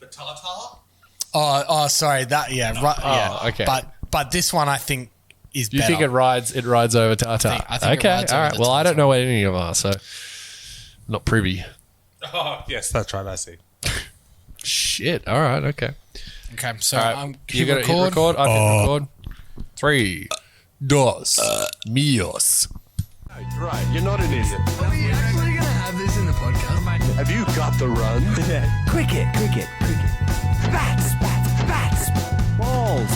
For Tartar? Oh, sorry. That yeah. Okay. But this one I think is better. You think it rides over Tartar? I think it rides over the Well, I don't Tartar. know what any of them are, so not privy. Oh, yes, that's right. I see. Shit. All right. Okay. Okay, so All right. I'm You got to hit record. I hit record. 3, 2, míos. Right, you're not an idiot. Are we actually going to have this in the podcast? Have you got the run? Cricket. Bats. Balls.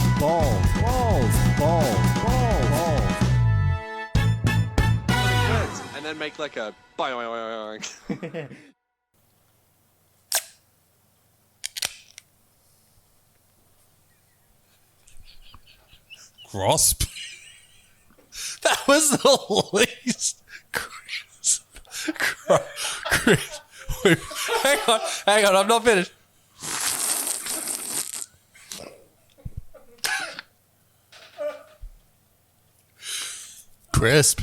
And then make like a boing. Grasp. That was the least. Chris. Wait, hang on. I'm not finished. Crisp.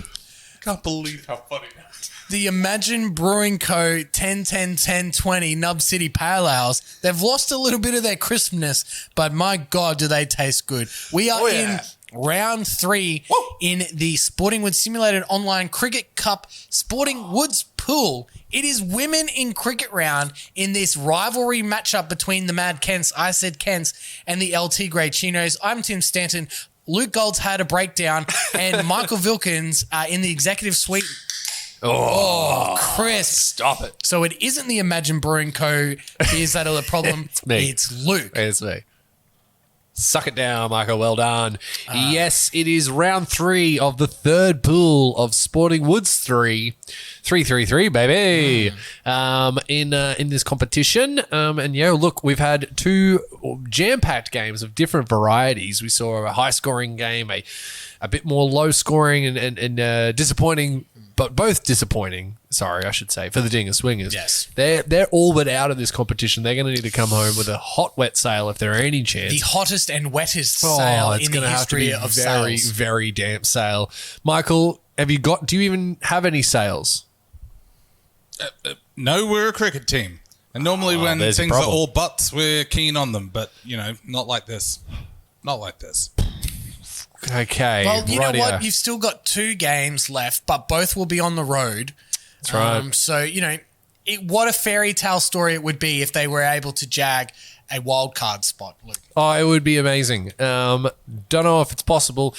Can't believe how funny that is. The Imagine Brewing Co. 10-10-10-20 Nub City Pale Ales. They've lost a little bit of their crispness, but my God, do they taste good. We are in round 3 in the Sporting Woods Simulated Online Cricket Cup Sporting Woods Pool. It is women in cricket round in this rivalry matchup between the Mad Kents, I said Kents, and the Tigre Chinos. I'm Tim Stanton. Luke Gold's had a breakdown, and Michael Vilkins in the executive suite. Oh, crisp. Stop it. So it isn't the Imagine Brewing Co. beers that are the problem. It's me. It's Luke. It's me. Suck it down, Michael. Well done. Yes, it is round 3 of the third pool of Sporting Woods 3. 3-3-3, baby. In this competition. And yeah, look, we've had 2 jam-packed games of different varieties. We saw a high-scoring game, a bit more low-scoring and disappointing, but both disappointing. Sorry, I should say, for the Dinger Swingers. Yes. They're all but out of this competition. They're going to need to come home with a hot, wet sail if there are any chance. The hottest and wettest sail in the history of very, sails. very damp sail. Michael, do you even have any sails? No, we're a cricket team. And normally when there's a things are problem. all butts, we're keen on them. But, not like this. Not like this. Okay. Well, you know rightio. what? You've still got 2 games left, but both will be on the road. That's right. So, what a fairy tale story it would be if they were able to jag a wild card spot, Luke. Oh, it would be amazing. Don't know if it's possible,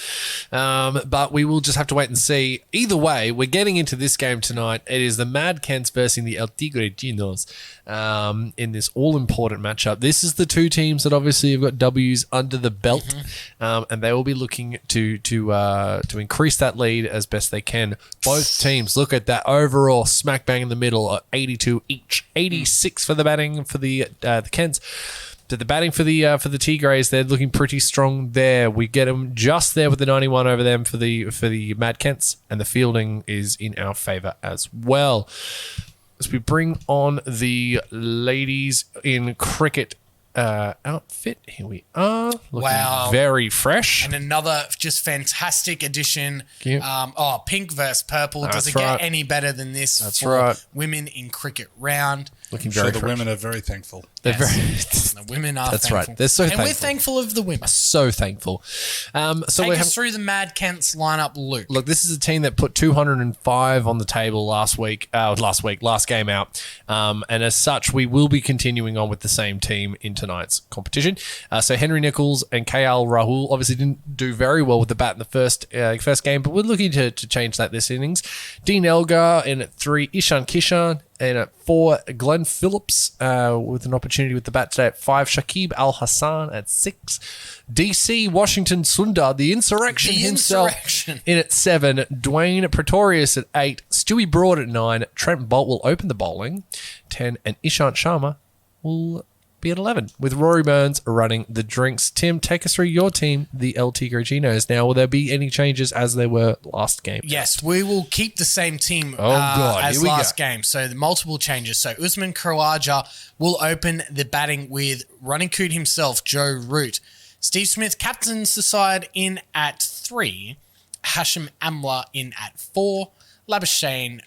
but we will just have to wait and see. Either way, we're getting into this game tonight. It is the Mad Kents versus the Tigre Chinos in this all-important matchup. This is the 2 teams that obviously have got W's under the belt, and they will be looking to increase that lead as best they can. Both teams, look at that overall smack bang in the middle, 82 each, 86 for the batting for the Kents. The batting for the Tigres, they're looking pretty strong there. We get them just there with the 91 over them for the Mad Kents, and the fielding is in our favour as well. As we bring on the ladies in cricket outfit, here we are, looking very fresh. And another just fantastic addition. Yep. Pink versus purple. Does it right. get any better than this for right. women in cricket round? Looking I'm very sure the fresh. women are very thankful. They're Yes. very. The women are That's thankful. right. They're so and thankful. we're thankful of the women. So thankful. So Take we us have. through the Mad Kents lineup, Luke. Look, this is a team that put 205 on the table last game out. And as such, we will be continuing on with the same team in tonight's competition. So Henry Nichols and KL Rahul obviously didn't do very well with the bat in the first game, but we're looking to change that this innings. Dean Elgar in at 3, Ishan Kishan, and at 4, Glenn Phillips with an opportunity with the bat today at 5, Shakib Al Hassan at 6, DC Washington Sundar, the insurrection himself, in at 7, Dwayne Pretorius at 8, Stewie Broad at 9, Trent Bolt will open the bowling, 10, and Ishant Sharma will be at 11, with Rory Burns running the drinks. Tim, take us through your team, the Tigre Chinos. Now, will there be any changes as they were last game? Yes, we will keep the same team Here as we last go. game. So the multiple changes. So Usman Khawaja will open the batting with running coot himself, Joe Root. Steve Smith captains the side in at 3. Hashim Amla in at 4. Labuschagne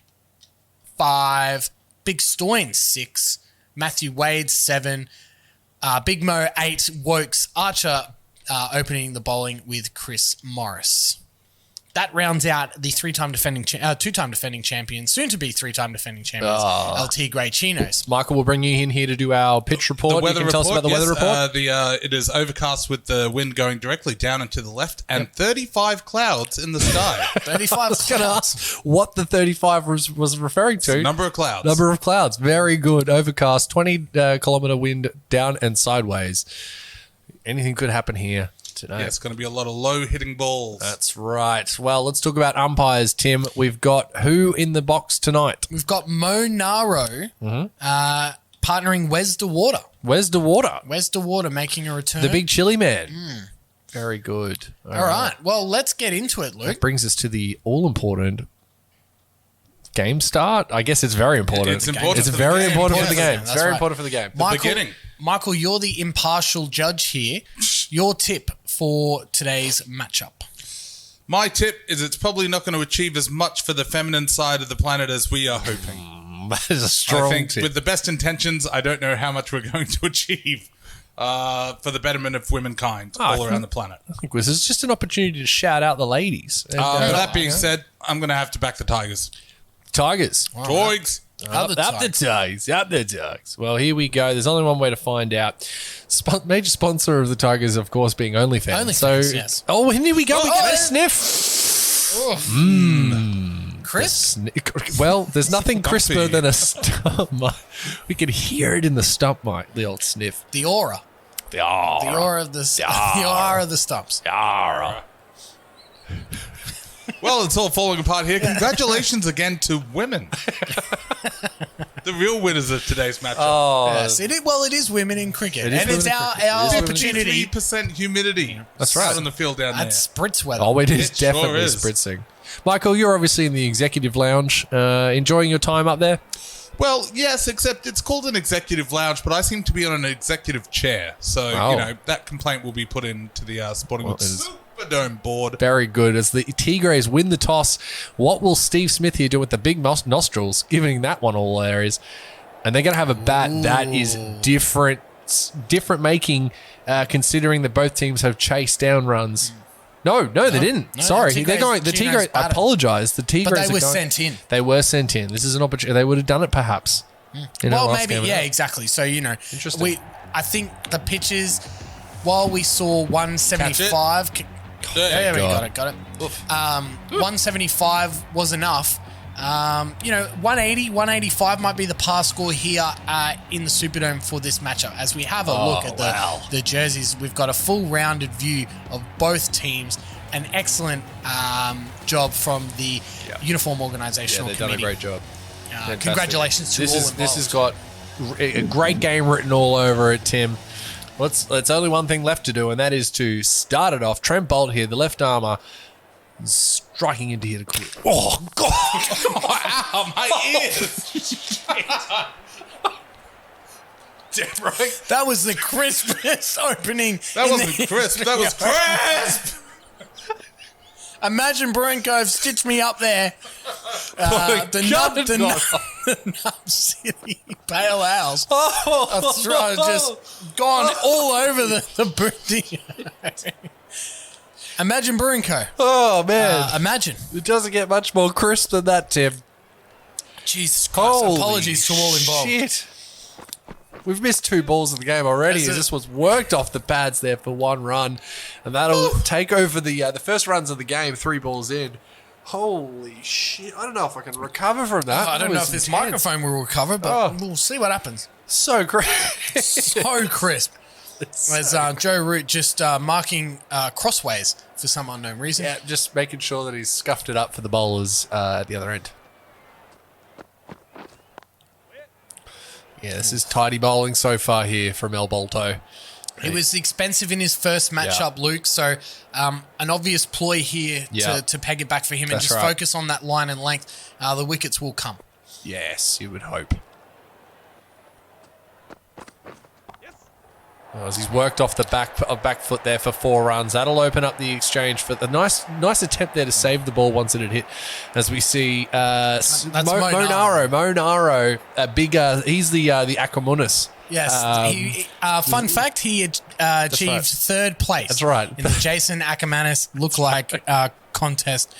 5. Big Stoyne 6. Matthew Wade 7. Big Mo 8, Wokes, Archer opening the bowling with Chris Morris. That rounds out the two-time defending champions, soon to be three-time defending champions, El Tigre Chinos. Michael will bring you in here to do our pitch report. The weather you can tell us about the weather report. It is overcast with the wind going directly down and to the left, and 35 clouds in the sky. 35 clouds. What the 35 was referring to? Number of clouds. Number of clouds. Very good. Overcast. 20 kilometer wind down and sideways. Anything could happen here today. Yeah, it's going to be a lot of low-hitting balls. That's right. Well, let's talk about umpires, Tim. We've got who in the box tonight? We've got Mo Naro partnering Wes DeWater. Wes DeWater. Wes DeWater making a return. The big chili man. Very good. All right. Well, let's get into it, Luke. That brings us to the all-important game start. I guess it's very important. It's important. It's for the very game. important for the Yes, game. that's It's very right. important for the game. Beginning. Michael, you're the impartial judge here. Your tip for today's matchup. My tip is it's probably not going to achieve as much for the feminine side of the planet as we are hoping. That is a I strong think tip. with the best intentions, I don't know how much we're going to achieve for the betterment of womankind all around the planet. I think this is just an opportunity to shout out the ladies. And, That being said, I'm going to have to back the Tigers. Tigers. Toigs. Up the Up the Tigers. Up the Tigers. Well, here we go. There's only one way to find out. Major sponsor of the Tigers, of course, being OnlyFans. OnlyFans, yes. Oh, and here we go. We get a yeah. sniff. Chris? Well, there's nothing Stumpy. crisper than a stump. We can hear it in the stump, mate. The old sniff. The aura. The aura. The aura of the aura of the stumps. Aura. Well, it's all falling apart here. Congratulations again to women. The real winners of today's matchup. Oh, Yes, it is women in cricket. It is And it's women in our cricket. It is women in opportunity. 53% humidity. That's right. Out on the field down That's there. spritz weather. oh, it is It sure definitely is. spritzing. Michael, you're obviously in the executive lounge. Enjoying your time up there? Well, yes, except it's called an executive lounge, but I seem to be on an executive chair. So, Oh. that complaint will be put into the Sporting Woods it is- Superdome board. Very good. As the Tigres win the toss, what will Steve Smith here do with the big nostrils, giving that one all areas? And they're going to have a bat that is different making, considering that both teams have chased down runs. No, they didn't. No, Sorry, the they're going. The Chinos Tigres. I batted. apologise. The Tigres. But they are were going- sent in. They were sent in. This is an opportunity. They would have done it perhaps. in our Well, last maybe, game. yeah, exactly. So, Interesting. I think the pitches, while we saw 175, yeah, we God. got it. 175 was enough. 180, 185 might be the pass score here in the Superdome for this matchup. As we have a look at the jerseys, we've got a full rounded view of both teams. An excellent job from the uniform organizational they've done a committee. great job. Fantastic. Congratulations to all involved. This has got a great game written all over it, Tim. It's only one thing left to do, and that is to start it off. Trent Bolt here, the left armour, striking into here to clear. Oh, God. Ow, my ears! Damn right. That was the crispest opening. That in wasn't the crisp. That was crisp! Imagine Bruin Cove stitched me up there. The Nub City Pale Owls. I've just gone all over the boothio. Imagine Bruin Cove. Oh, man. Imagine. It doesn't get much more crisp than that, Tim. Jesus Christ. Apologies to all involved. Shit. We've missed 2 balls in the game already. That's it. This was worked off the pads there for 1 run. And that'll take over the first runs of the game, 3 balls in. Holy shit. I don't know if I can recover from that. I don't That know was if this intense. microphone will recover, but we'll see what happens. So great. So crisp. As Joe Root just marking crossways for some unknown reason. Yeah, just making sure that he's scuffed it up for the bowlers at the other end. Yeah, this is tidy bowling so far here from El Bolto. He was expensive in his first matchup, Luke. So an obvious ploy here to peg it back for him and That's just right. focus on that line and length. The wickets will come. Yes, you would hope. Well, as he's worked off the back foot there for 4 runs. That'll open up the exchange for the nice attempt there to save the ball once it had hit. As we see Monaro, a big, he's the Acromunis. Yes. Fun fact, he achieved third place. That's right. In the Jason Ackermanis look-like contest.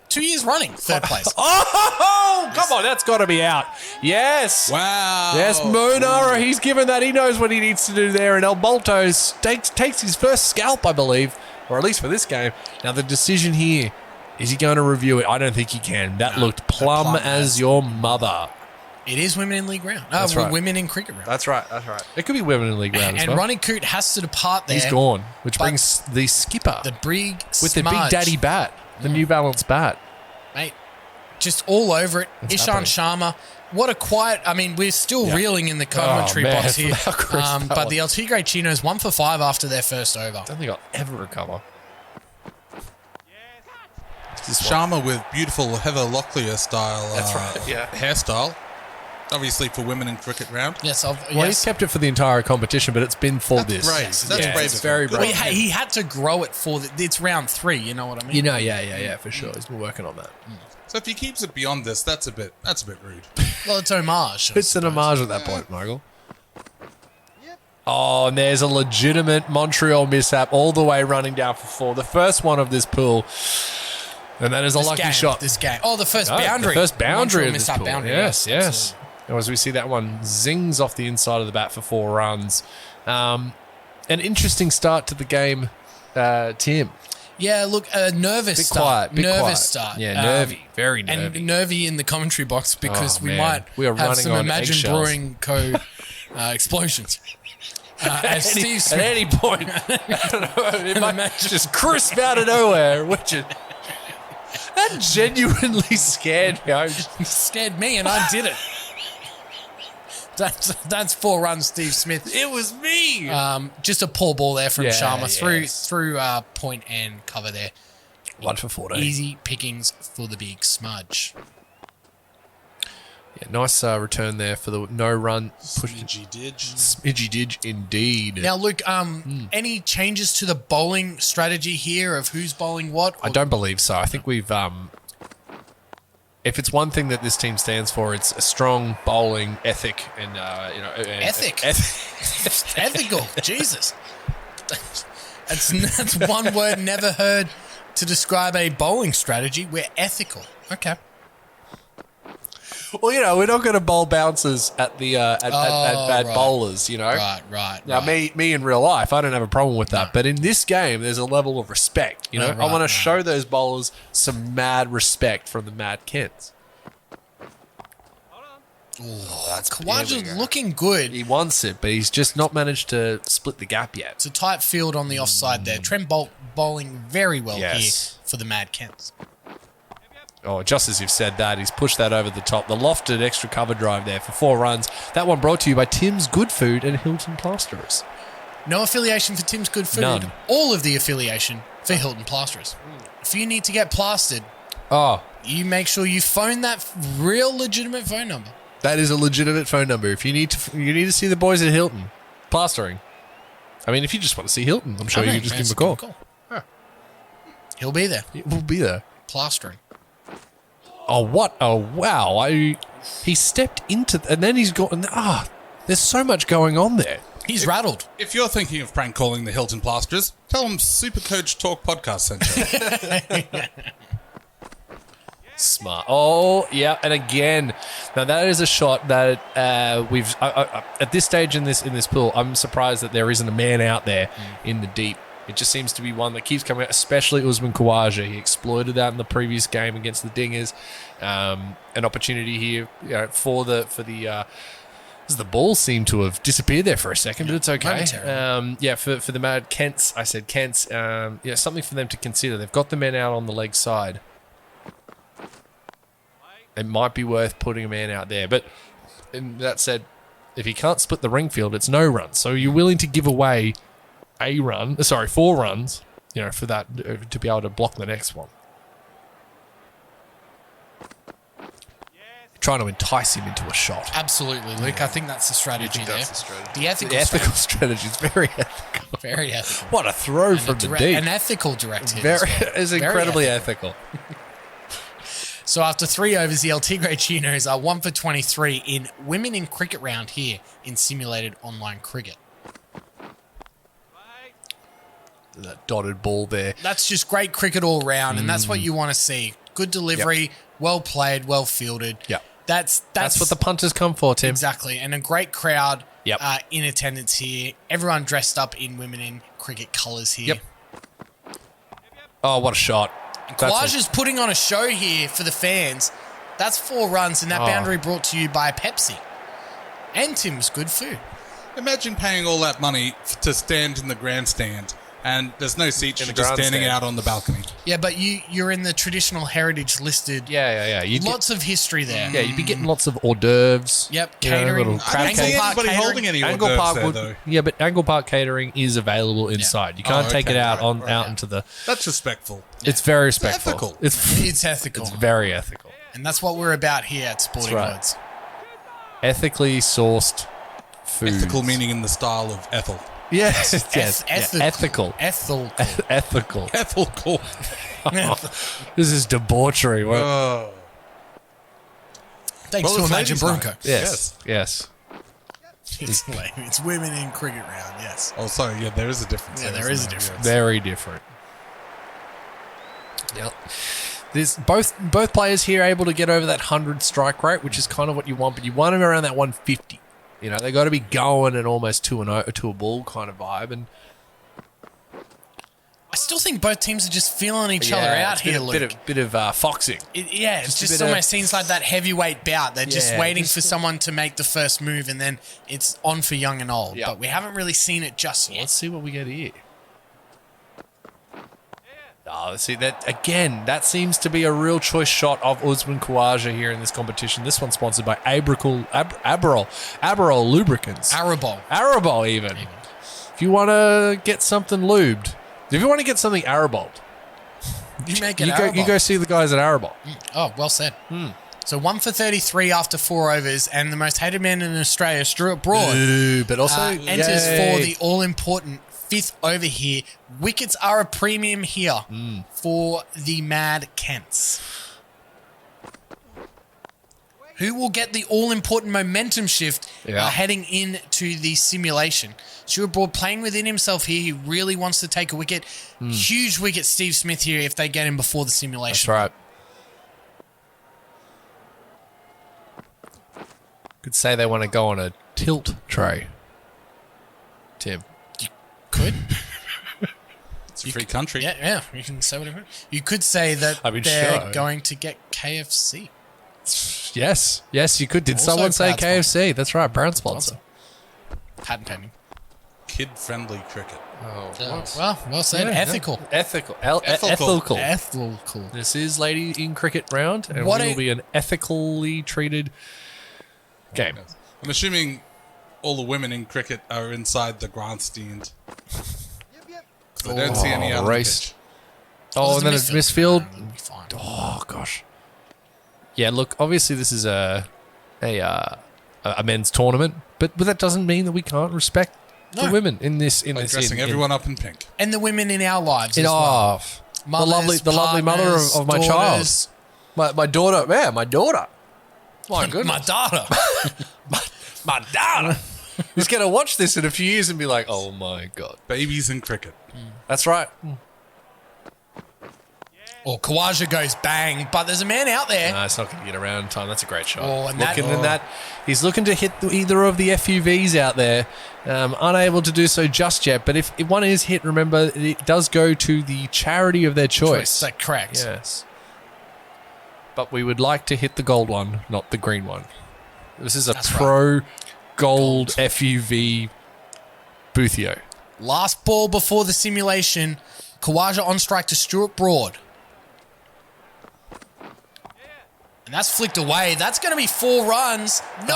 2 years running, third place. Oh, come on, that's got to be out. Yes. Wow. Yes, Monaro, he's given that. He knows what he needs to do there. And El Baltos takes his first scalp, I believe, or at least for this game. Now, the decision here, is he going to review it? I don't think he can. That looked plum as your mother. It is women in league round. That's right. Women in cricket round. That's right. It could be women in league round as well. And Ronnie Coote has to depart there. He's gone, which brings the skipper. The Brig with the Big Daddy bat, the New Balance bat. Mate, just all over it. It's Ishan Sharma. What a quiet... I mean, we're still reeling in the commentary box here. But the El Tigre Chinos 1 for 5 after their first over. I don't think I'll ever recover. Sharma with beautiful Heather Locklear style hairstyle. Obviously for women in cricket round. Yes, he's kept it for the entire competition, but it's been for this. Brave. That's brave. It's very brave. Well, he had to grow it it's round 3, you know what I mean? Yeah, for sure. He's been working on that. So if he keeps it beyond this, that's a bit rude. Well, it's homage. It's an homage at that point, Michael. Oh, and there's a legitimate Montreal mishap all the way running down for 4. The first one of this pool. And that is a lucky shot. This game. Oh, the first boundary. The first boundary Montreal of this pool. boundary. Yes. And as we see that one zings off the inside of the bat for 4 runs. An interesting start to the game, Tim. Yeah, look, a nervous start. Bit quiet. Nervous start. Yeah, nervy. Very nervy. And nervy in the commentary box because we are have some running on Imagine eggshells. Brewing Co. explosions. At any point. I don't know. It might just crisp out of nowhere, which that genuinely scared me. It scared me and I did it. That's 4 runs, Steve Smith. It was me. Just a poor ball there from Sharma yes. through point and cover there. 1 for 14. Easy pickings for the big smudge. Yeah, nice return there for the no run. Smidgy Didge, indeed. Now, Luke, any changes to the bowling strategy here of who's bowling what? I don't believe so. I think we've... if it's one thing that this team stands for, it's a strong bowling ethic and Ethical. Jesus. That's one word never heard to describe a bowling strategy. We're ethical. Okay. Well, we're not going to bowl bouncers at the at bad bowlers, Right. Now, me in real life, I don't have a problem with that. No. But in this game, there's a level of respect. I want to show those bowlers some mad respect from the Mad Kents. Oh, that's Kawaja's looking good. He wants it, but he's just not managed to split the gap yet. It's a tight field on the offside there. Trent Bolt bowling very well here for the Mad Kents. Oh, just as you've said that, he's pushed that over the top. The lofted extra cover drive there for 4 runs. That one brought to you by Tim's Good Food and Hilton Plasterers. No affiliation for Tim's Good Food. None. All of the affiliation for Hilton Plasterers. If you need to get plastered, you make sure you phone that real legitimate phone number. That is a legitimate phone number. If you need to see the boys at Hilton Plastering. I mean, if you just want to see Hilton, I'm sure you can just give him a call. Huh. He'll be there. We'll be there. Plastering. Oh, what? Oh, wow. He stepped into... And then he's gone... there's so much going on there. He's rattled. If you're thinking of prank calling the Hilton Plasterers, tell them Supercoach Talk Podcast sent you. Smart. Oh, yeah. And again, now that is a shot that we've... at this stage in this pool, I'm surprised that there isn't a man out there in the deep. It just seems to be one that keeps coming out, especially Usman Khawaja. He exploited that in the previous game against the Dingers. An opportunity here for the ball seemed to have disappeared there for a second, but it's okay. For the Mad Kents, I said Kents, something for them to consider. They've got the men out on the leg side. It might be worth putting a man out there. But that said, if he can't split the ring field, it's no run. So you're willing to give away 4 runs, for that to be able to block the next one. trying to entice him into a shot. Absolutely, Luke. I think that's the strategy there. That's the strategy. The ethical, The ethical strategy is very ethical. Very ethical. What a throw from the deep. An ethical directive. Is incredibly ethical. So after 3 overs, the El Tigre Chinos are 1 for 23 in women in cricket round here in simulated online cricket. That dotted ball there. That's just great cricket all round, and that's what you want to see. Good delivery, well played, well fielded. Yeah. That's what the punters come for, Tim. Exactly, and a great crowd Yep. in attendance here. Everyone dressed up in women in cricket colours here. Yep. Oh, what a shot. Kawaja's putting on a show here for the fans. That's 4 runs, and that boundary brought to you by Pepsi. And Tim's Good Food. Imagine paying all that money to stand in the grandstand, and there's no seats. You're just standing out on the balcony. Yeah, but you're in the traditional heritage listed. Yeah. Lots of history there. Yeah, you'd be getting lots of hors d'oeuvres. Yep, catering. little I don't see anybody holding any Angle hors Park d'oeuvres there, though. Yeah, but Angle Park catering is available inside. You can't take it out out into the. That's respectful. It's very respectful. ethical. It's ethical. It's very ethical. And that's what we're about here at Sporting right. Woods. Ethically sourced food. Ethical meaning in the style of Ethel. Yes, Ethical. ethical. Ethical. Ethical. Ethical. This is debauchery. Thanks Well, to it's Imagine ladies' night. Brunco. Yes. It's women in cricket round, yes. Oh, sorry. Yeah, there is a difference. Yeah, there is a difference. Very different. Yep. There's both players here able to get over that 100 strike rate, which is kind of what you want, but you want them around that 150. You know, they got to be going and almost to a ball kind of vibe. And I still think both teams are just feeling each other out here, Luke. Bit of foxing. It just bit almost seems like that heavyweight bout. They're just waiting for someone to make the first move, and then it's on for young and old. Yep. But we haven't really seen it just yet. Let's see what we get here. Oh, see that again. That seems to be a real choice shot of Usman Khawaja here in this competition. This one's sponsored by Aberol Lubricants. Arabol even. If you want to get something lubed, if you want to get something Arabold, You make it you go see the guys at Arabol. Oh, well said. So 1 for 33 after 4 overs, and the most hated man in Australia, Stuart Broad, But also enters for the all-important 5th over here. Wickets are a premium here for the Mad Kents. Who will get the all-important momentum shift heading into the simulation? Stuart Broad playing within himself here. He really wants to take a wicket. Huge wicket, Steve Smith here, if they get him before the simulation. That's right. Could say they want to go on a tilt tray. Tim. Could. It's a free country. Yeah, you can say whatever. You could say that they're going to get KFC. Yes, you could. Did Also someone say proud KFC? sponsor. That's right, brand sponsor. Patent pending. Kid-friendly cricket. Well said. Ethical. Ethical. This is Lady in Cricket round, and it will be an ethically treated game. I'm assuming all the women in cricket are inside the grandstand. I don't see any other race. pitch. Oh, and then it's misfield. Fine. Oh gosh. Yeah, look. Obviously, this is a men's tournament, but that doesn't mean that we can't respect the women in this. Like dressing everyone up in pink. And the women in our lives as well. Mothers, the lovely mother partners, of my daughters. child, my daughter. Yeah, my daughter. My goodness, My daughter. my daughter. He's gonna watch this in a few years and be like, "Oh my god." Babies in cricket. That's right. Or Khawaja goes bang, but there's a man out there. No, it's not going to get around in time. That's a great shot. Oh, and He's looking to hit either of the FUVs out there. Unable to do so just yet. But if one is hit, remember, it does go to the charity of their choice. That's correct. Yes. But we would like to hit the gold one, not the green one. This is a pro gold FUV boothio. Last ball before the simulation. Khawaja on strike to Stuart Broad. And That's flicked away. That's going to be 4 runs. No,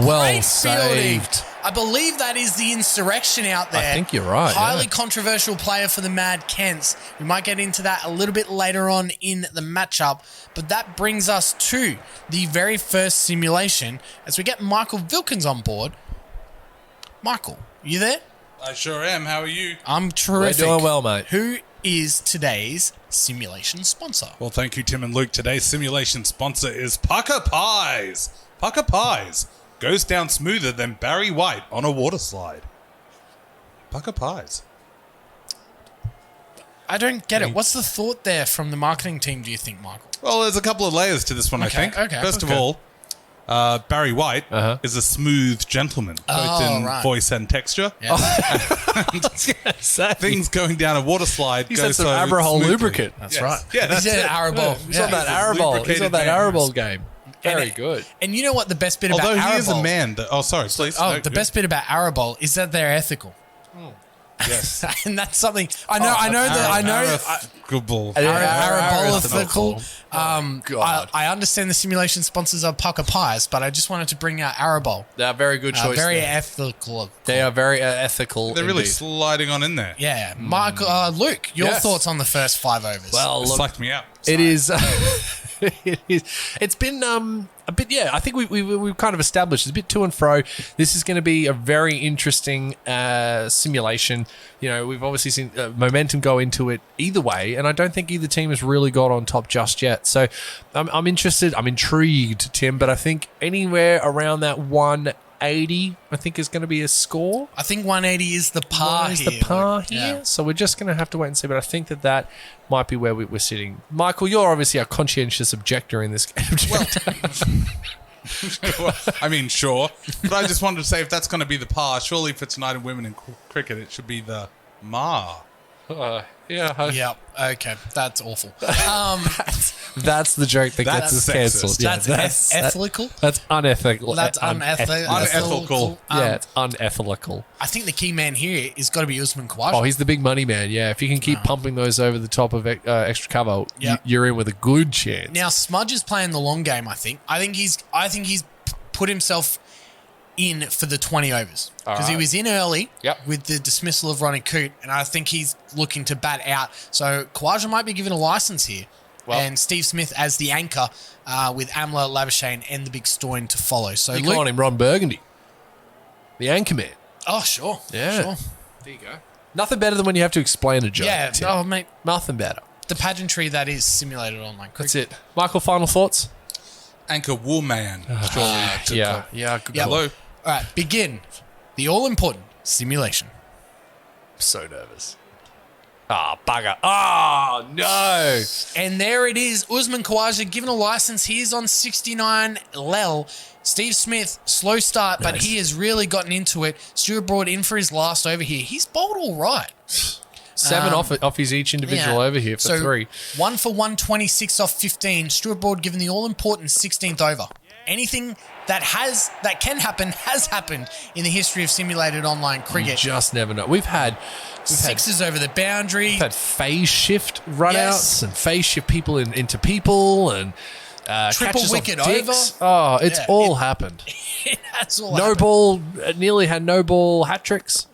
well great fielding. saved. I believe that is the insurrection out there. I think you're right. Highly controversial player for the Mad Kents. We might get into that a little bit later on in the matchup, but that brings us to the very first simulation as we get Michael Vilkins on board. Michael, you there? I sure am. How are you? I'm terrific. We're doing well, mate. Who is today's simulation sponsor? Well, thank you, Tim and Luke. Today's simulation sponsor is Pucker Pies. Pucker Pies goes down smoother than Barry White on a water slide. Pucker Pies. I don't get it. What's the thought there from the marketing team, do you think, Michael? Well, there's a couple of layers to this one, I think. First of all, Barry White is a smooth gentleman, both in voice and texture. Yeah. Things going down a water slide. He's had some Abrahol lubricant. That's right. Yeah, that's He's it. Arabol. He's on that Arabol. He's on that Arabol game. Very good. And you know what the best bit about Although Arabol... he is a man. Sorry, please. The best bit about Arabol is that they're ethical. Yes. And that's something... Arabol ethical. God. I understand the simulation sponsors are Pucker Pies, but I just wanted to bring out Arabol. They're very good choice. Very ethical. They are very ethical. They're really indeed. sliding on in there. Yeah. Michael, Luke, your thoughts on the first 5 overs? Well, look, Psyched me out. it is. It's been a bit. Yeah, I think we've kind of established it's a bit to and fro. This is going to be a very interesting simulation. You know, we've obviously seen momentum go into it either way, and I don't think either team has really got on top just yet. So I'm interested. I'm intrigued, Tim. But I think anywhere around that 180, I think is going to be a score. I think 180 is the par here. The par Luke. here. Yeah. So we're just going to have to wait and see. But I think that might be where we're sitting. Michael, you're obviously a conscientious objector in this game. Well, I mean, sure. But I just wanted to say if that's going to be the par, surely for tonight in women in cricket, it should be the mar. Yep. Okay. That's awful. That's the joke that That's gets us sexist. cancelled. Yeah, That's ethical. That's unethical. That's unethical. Unethical. Yeah, it's unethical. I think the key man here is got to be Usman Khawaja. Oh, he's the big money man. Yeah, if you can keep pumping those over the top of extra cover, Yep. you're in with a good chance. Now Smudge is playing the long game. I think he's put himself in for the 20 overs because he was in early with the dismissal of Ronnie Coote, and I think he's looking to bat out. So Khawaja might be given a license here, and Steve Smith as the anchor with Amla, Labuschagne, and the big Stoyne to follow. So You calling him Ron Burgundy, the anchor man. Oh, sure. Yeah. Sure. There you go. Nothing better than when you have to explain a joke. Yeah. Tim. Oh, mate. Nothing better. The pageantry that is simulated online cricket. That's it. Michael, final thoughts? Anchor woman. Surely. Yeah. Good Yeah. call. Hello. All right. Begin the all-important simulation. So nervous. Bugger. Oh, no. And there it is. Usman Khawaja given a license. He is on 69 Lel. Steve Smith, slow start, but he has really gotten into it. Stuart Broad in for his last over here. He's bowled all right. 7 off his each individual over here for 3. 1 for 126 off 15. Stuart Broad given the all-important 16th over. Anything that can happen has happened in the history of simulated online cricket. You just never know. We've had Sixes over the boundary. We've had phase shift runouts and phase shift people into people and triple catches wicket off dicks. over. Oh, it's all happened. That's all No happened. ball, nearly had no ball hat tricks.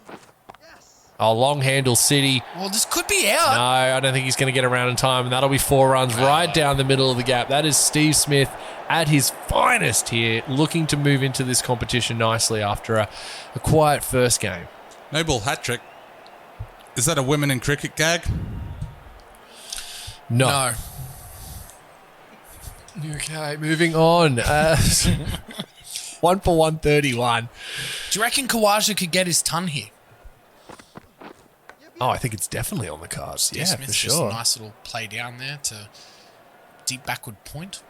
Oh, long handle City. Well, this could be out. No, I don't think he's going to get around in time, and that'll be 4 runs right down the middle of the gap. That is Steve Smith at his finest here, looking to move into this competition nicely after a quiet first game. No ball hat trick. Is that a women in cricket gag? No. Okay, moving on. 1 for 131. Do you reckon Khawaja could get his ton here? Oh, I think it's definitely on the cards. Steve Yeah, Smith's for just sure. a nice little play down there to deep backward point.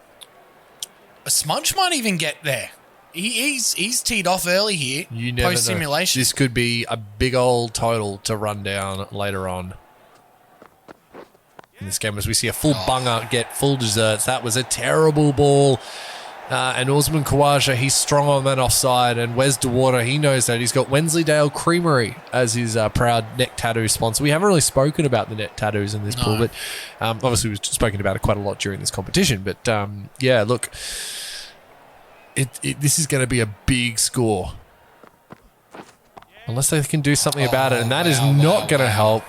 A Smudge might even get there. He's teed off early here. You never post know. simulation. This could be a big old total to run down later on in this game as we see a full bunger get full desserts. That was a terrible ball. And Usman Khawaja, he's strong on that offside. And Wes DeWater, he knows that. He's got Wensleydale Creamery as his proud neck tattoo sponsor. We haven't really spoken about the neck tattoos in this pool, but obviously we've spoken about it quite a lot during this competition. But yeah, look, this is going to be a big score. Unless they can do something about it, and that is not going to help.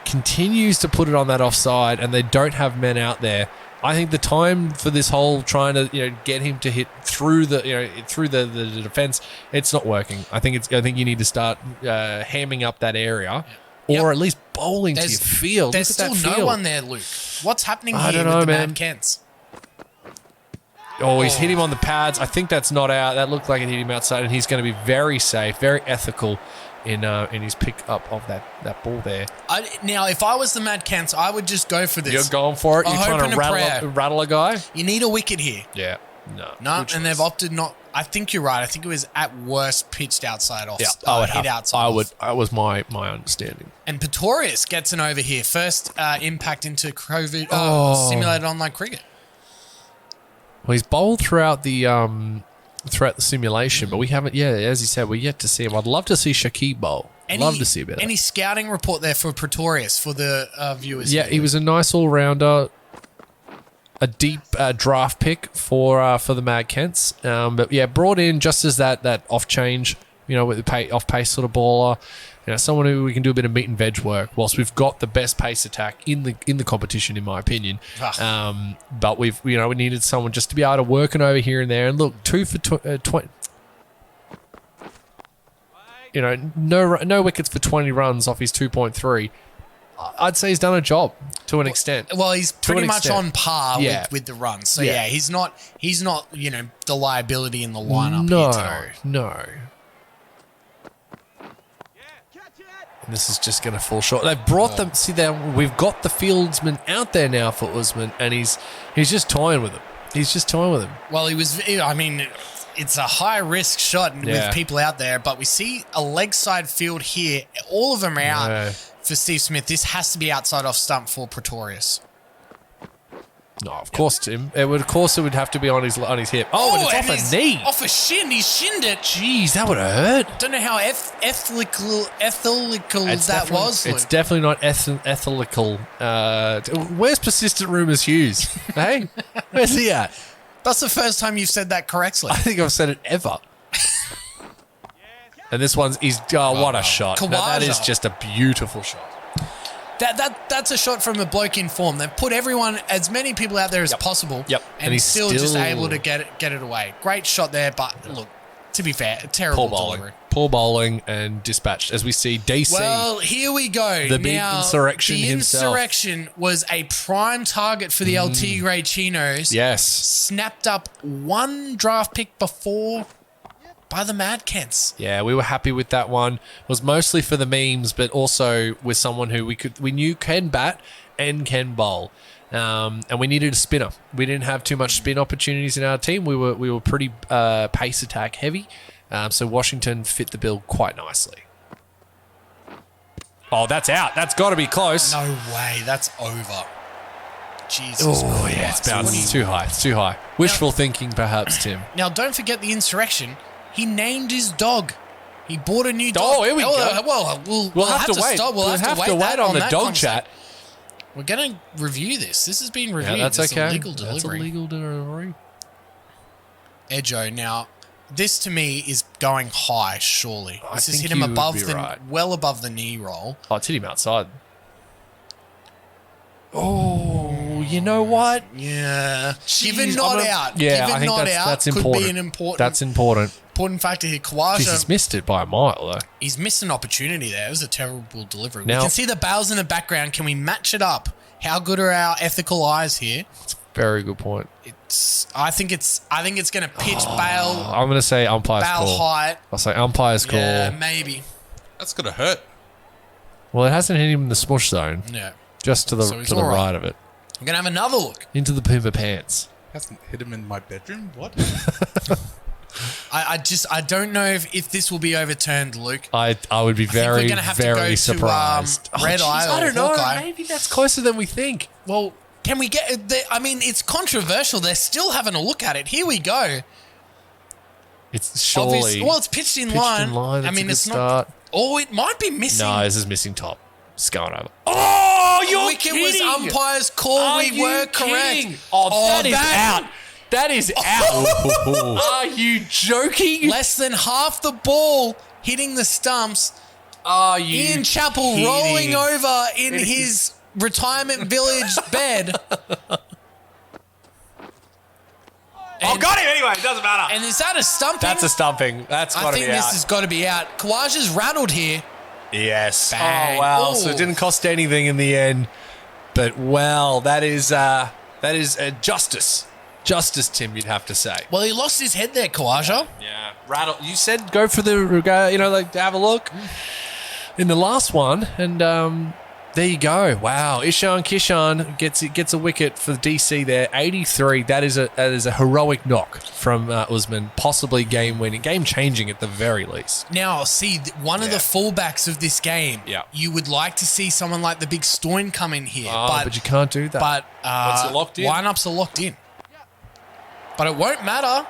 Continues to put it on that offside, and they don't have men out there. I think the time for this whole trying to get him to hit through the the defense, it's not working. I think you need to start hamming up that area, or at least bowling to your field. There's still no one there, Luke. What's happening here I don't know, with the man. Mad Kents? Oh, he's hit him on the pads. I think that's not out. That looked like it hit him outside, and he's going to be very safe, very ethical in his pick up of that ball there. Now, if I was the Mad Kents, I would just go for this. You're going for it. You're trying hoping to and rattle a guy. You need a wicket here. Yeah, no, No, Good and choice. they've opted not. I think you're right. I think it was at worst pitched outside off. Yeah, I would hit have. outside. I off. would. That was my understanding. And Pretorius gets an over here. First impact into COVID simulated online cricket. Well, he's bowled throughout the simulation, but we haven't. Yeah, as you said, we're yet to see him. I'd love to see Shakib bowl. Love to see a bit of Any that. scouting report there for Pretorius for the viewers? Yeah, here? he was a nice all-rounder, a deep draft pick for the Mad Kents. But yeah, brought in just as that off change, with the off pace sort of bowler. Someone who we can do a bit of meat and veg work. Whilst we've got the best pace attack in the competition, in my opinion. But we needed someone just to be able to work it over here and there. And look, 2 for 20. No wickets for 20 runs off his 2.3. I'd say he's done a job to an extent. Well, he's pretty much on par Yeah. with the run. So Yeah. he's not the liability in the lineup. No, here tonight. no. And this is just going to fall short. They've brought them. See, we've got the fieldsman out there now for Usman, and he's just toying with him. Well, he was. I mean, it's a high risk shot Yeah. with people out there, but we see a leg side field here. All of them are out Yeah. for Steve Smith. This has to be outside off stump for Pretorius. No, of course, Tim. It would have to be on his hip. Oh, and it's off a knee. Off a shin. He shinned it. Jeez, that would have hurt. Don't know how ethical that was. It's Luke. definitely not ethical. Where's Persistent Rumours Hughes? Hey, where's he at? That's the first time you've said that correctly. I think I've said it ever. And this one's what a shot. That is Khawaja. just a beautiful shot. That's a shot from a bloke in form. They've put as many people out there as possible. Yep. And he's still just able to get it away. Great shot there, but look, to be fair, a terrible delivery. Poor bowling and dispatched as we see DC. Well, here we go. The big insurrection The himself. insurrection was a prime target for the El Tigre Chinos. Yes. Snapped up one draft pick before by the Mad Kents. Yeah, we were happy with that one. It was mostly for the memes, but also with someone who we knew can bat and can bowl. And we needed a spinner. We didn't have too much spin opportunities in our team. We were pretty pace attack heavy. So Washington fit the bill quite nicely. Oh, that's out. That's got to be close. No way. That's over. Jesus Oh, Christ. yeah, it's bouncing. It's too high. It's too high. Wishful thinking, perhaps, Tim. Now, don't forget the insurrection. He named his dog. He bought a new dog. Oh, here we go. Well, we'll have to wait. stop. We'll have to wait on the that dog conversation. chat. We're going to review this. This has been reviewed. Yeah, that's It's okay. Illegal That's delivery. illegal delivery. Edjo. Now, this to me is going high. Surely I this has think hit him you would above be right. well above the knee roll. Oh, it's hit him outside. Oh, you know what? Yeah, given Jeez, not I'm a- out. Yeah, given I think not that's, out that's could important. be an important. That's important. important factor here. Jeez, Khawaja, he's missed it by a mile, though. he's missed an opportunity there. It was a terrible delivery. Now- we can see the bails in the background. Can we match it up? How good are our ethical eyes here? Very good point. I think it's going to pitch bail I'm going to say umpire's call. height. I'll say umpire's call. Yeah, maybe. That's going to hurt. Well, it hasn't hit him in the smush zone. Yeah. Just to the So he's to the all right. right of it. I'm going to have another look. Into the Puma pants. Hasn't hit him in my bedroom? What? I don't know if this will be overturned, Luke. I would be we're very, gonna have to very go to, surprised. Red Eye I or don't know. Hawkeye. Maybe that's closer than we think. Well, Can we get... it's controversial. They're still having a look at it. Here we go. It's surely... it's pitched in line. That's a good it's start. not... Oh, it might be missing. No, this is missing top. It's going over. Oh, you're Wicket kidding. was umpire's call. Are We you were kidding? correct. That is out. That is out. Are you joking? Less than half the ball hitting the stumps. Are you Ian Chappell kidding? rolling over in his retirement village bed. Got him anyway. It doesn't matter. And is that a stumping? That's a stumping. That's got I to be think this out. has got to be out. Kawaja's rattled here. Yes. Bang. Oh, wow. Ooh. So it didn't cost anything in the end. But, well, that is justice. Justice, Tim, you'd have to say. Well, he lost his head there, Kawaja. Yeah. Rattle. You said go for the, have a look in the last one. And there you go. Wow. Ishan Kishan gets a wicket for the DC there. 83. That is a heroic knock from Usman. Possibly game-changing at the very least. Now, see, one of the fullbacks of this game, you would like to see someone like the big Stoin come in here. But you can't do that. But once they're locked in. Lineups are locked in. But it won't matter.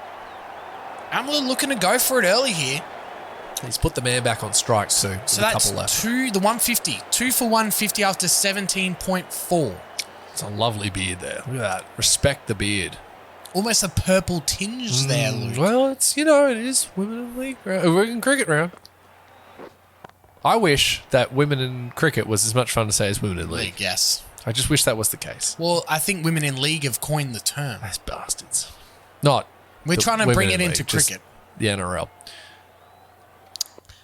Amler looking to go for it early here. He's put the man back on strike too. So a that's couple left. the 150. 2 for 150 after 17.4. It's a lovely beard there. Look at that. Respect the beard. Almost a purple tinge there, Luke. Well, it's, it is women in league, women cricket round. I wish that women in cricket was as much fun to say as women in league. Yes. I just wish that was the case. Well, I think women in league have coined the term. Those bastards. Not. We're trying to women bring in it into league, just cricket. The NRL.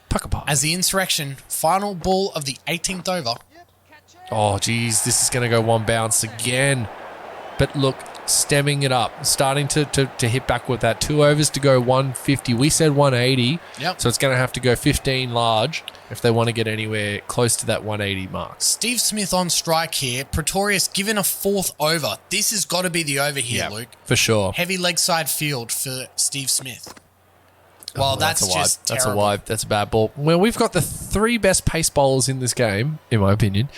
Pucker pie. As the insurrection, final ball of the 18th over. Oh, geez, this is going to go one bounce again. But look, stemming it up, starting to hit back with that. 2 overs to go, 150. We said 180. Yep. So it's going to have to go 15 large if they want to get anywhere close to that 180 mark. Steve Smith on strike here. Pretorius given a 4th over. This has got to be the over here, Luke. For sure. Heavy leg side field for Steve Smith. Well, that's a wide. just That's terrible. a wide. That's a bad ball. Well, we've got the 3 best pace bowlers in this game, in my opinion.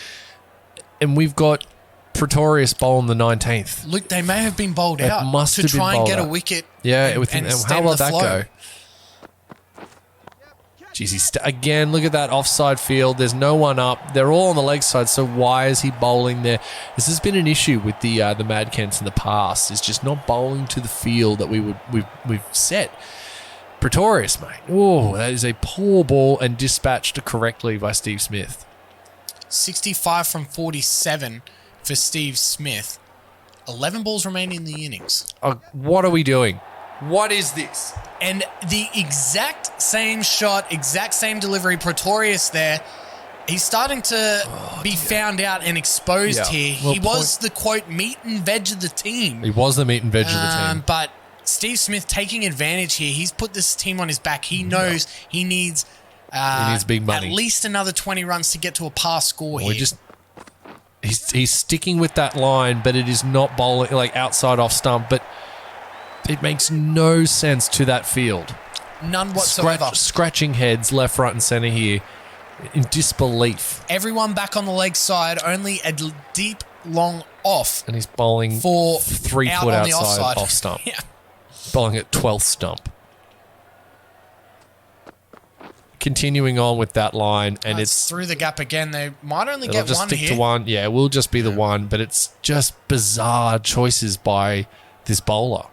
And we've got Pretorius bowling the 19th. Luke, they may have been bowled It out must to have been try and bowled get a out. wicket. Yeah, and how stem will the that flow. go? Jeez, again, look at that offside field. There's no one up. They're all on the leg side, so why is he bowling there? This has been an issue with the Mad Kents in the past. It's just not bowling to the field that we've set. Pretorius, mate. Oh, that is a poor ball and dispatched correctly by Steve Smith. 65 from 47 for Steve Smith. 11 balls remaining in the innings. What are we doing? What is this? And the exact same shot, exact same delivery, Pretorius there. He's starting to be found out and exposed here. Well, he was the, quote, meat and veg of the team. He was the meat and veg of the team. But Steve Smith taking advantage here. He's put this team on his back. He knows he needs big money. at least another 20 runs to get to a pass score here. He's sticking with that line, but it is not bowling like outside off stump. But it makes no sense to that field. None whatsoever. Scratching heads left, right, and centre here in disbelief. Everyone back on the leg side, only a deep, long off. And he's bowling For 3 out foot on the outside offside. off stump. Yeah. Bowling at 12th stump. Continuing on with that line, and It's through the gap again. They might only it'll get just one stick here. to one. Yeah, it will just be the one, but it's just bizarre choices by this bowler.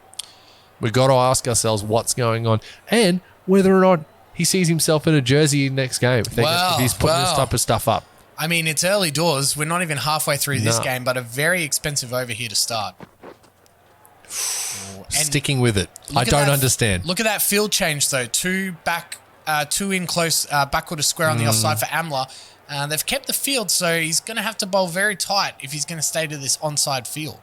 We've got to ask ourselves what's going on and whether or not he sees himself in a jersey next game if he's putting this type of stuff up. I mean, it's early doors. We're not even halfway through this No. game, but a very expensive over here to start. Sticking with it. I Look at don't that- understand. Look at that field change, though. 2 back, 2 in close, backward to square on the offside for Amler. They've kept the field, so he's going to have to bowl very tight if he's going to stay to this onside field.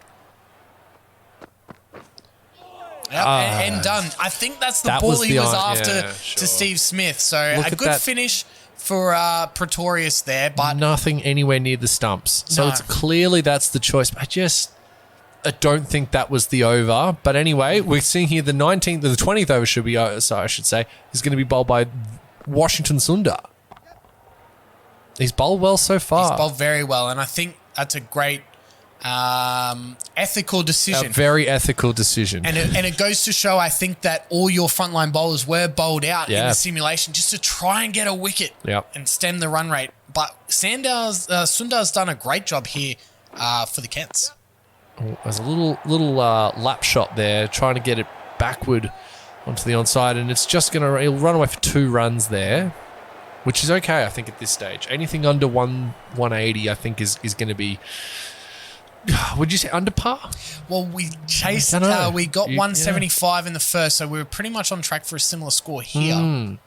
Yep, and done. I think that's the That ball was he the was on- after yeah, sure. to Steve Smith. So Look a at good that. finish for Pretorius there, but Nothing anywhere near the stumps. So No. it's clearly that's the choice. I don't think that was the over. But anyway, we're seeing here the 19th, the 20th over should be, is going to be bowled by Washington Sundar. He's bowled well so far. he's bowled very well, and I think that's a great ethical A decision. very ethical decision. And it goes to show, I think, that all your frontline bowlers were bowled out in Yeah. the simulation just to try and get a wicket Yep. and stem the run rate. But Sundar's done a great job here for the Kents. There's a little lap shot there, trying to get it backward onto the onside, and it's just he'll run away for 2 runs there, which is okay, I think, at this stage. Anything under 180, I think, is going to be. Would you say under par? Well, we chased. I don't know. We got 175 in the first, so we were pretty much on track for a similar score here.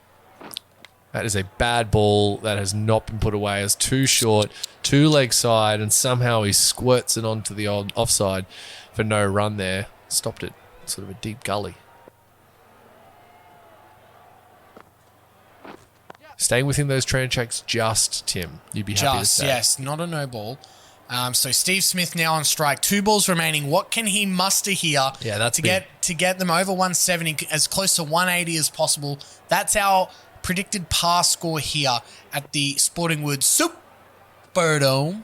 That is a bad ball that has not been put away. It's too short, 2 leg side, and somehow he squirts it onto the offside for no run there. Stopped it, sort of a deep gully. Staying within those train tracks, just Tim. You'd be happy to say. Yes, not a no ball. So Steve Smith now on strike. 2 balls remaining. What can he muster here? Yeah, that's to big. get them over 170, as close to 180 as possible. That's our predicted par score here at the Sporting Woods Superdome.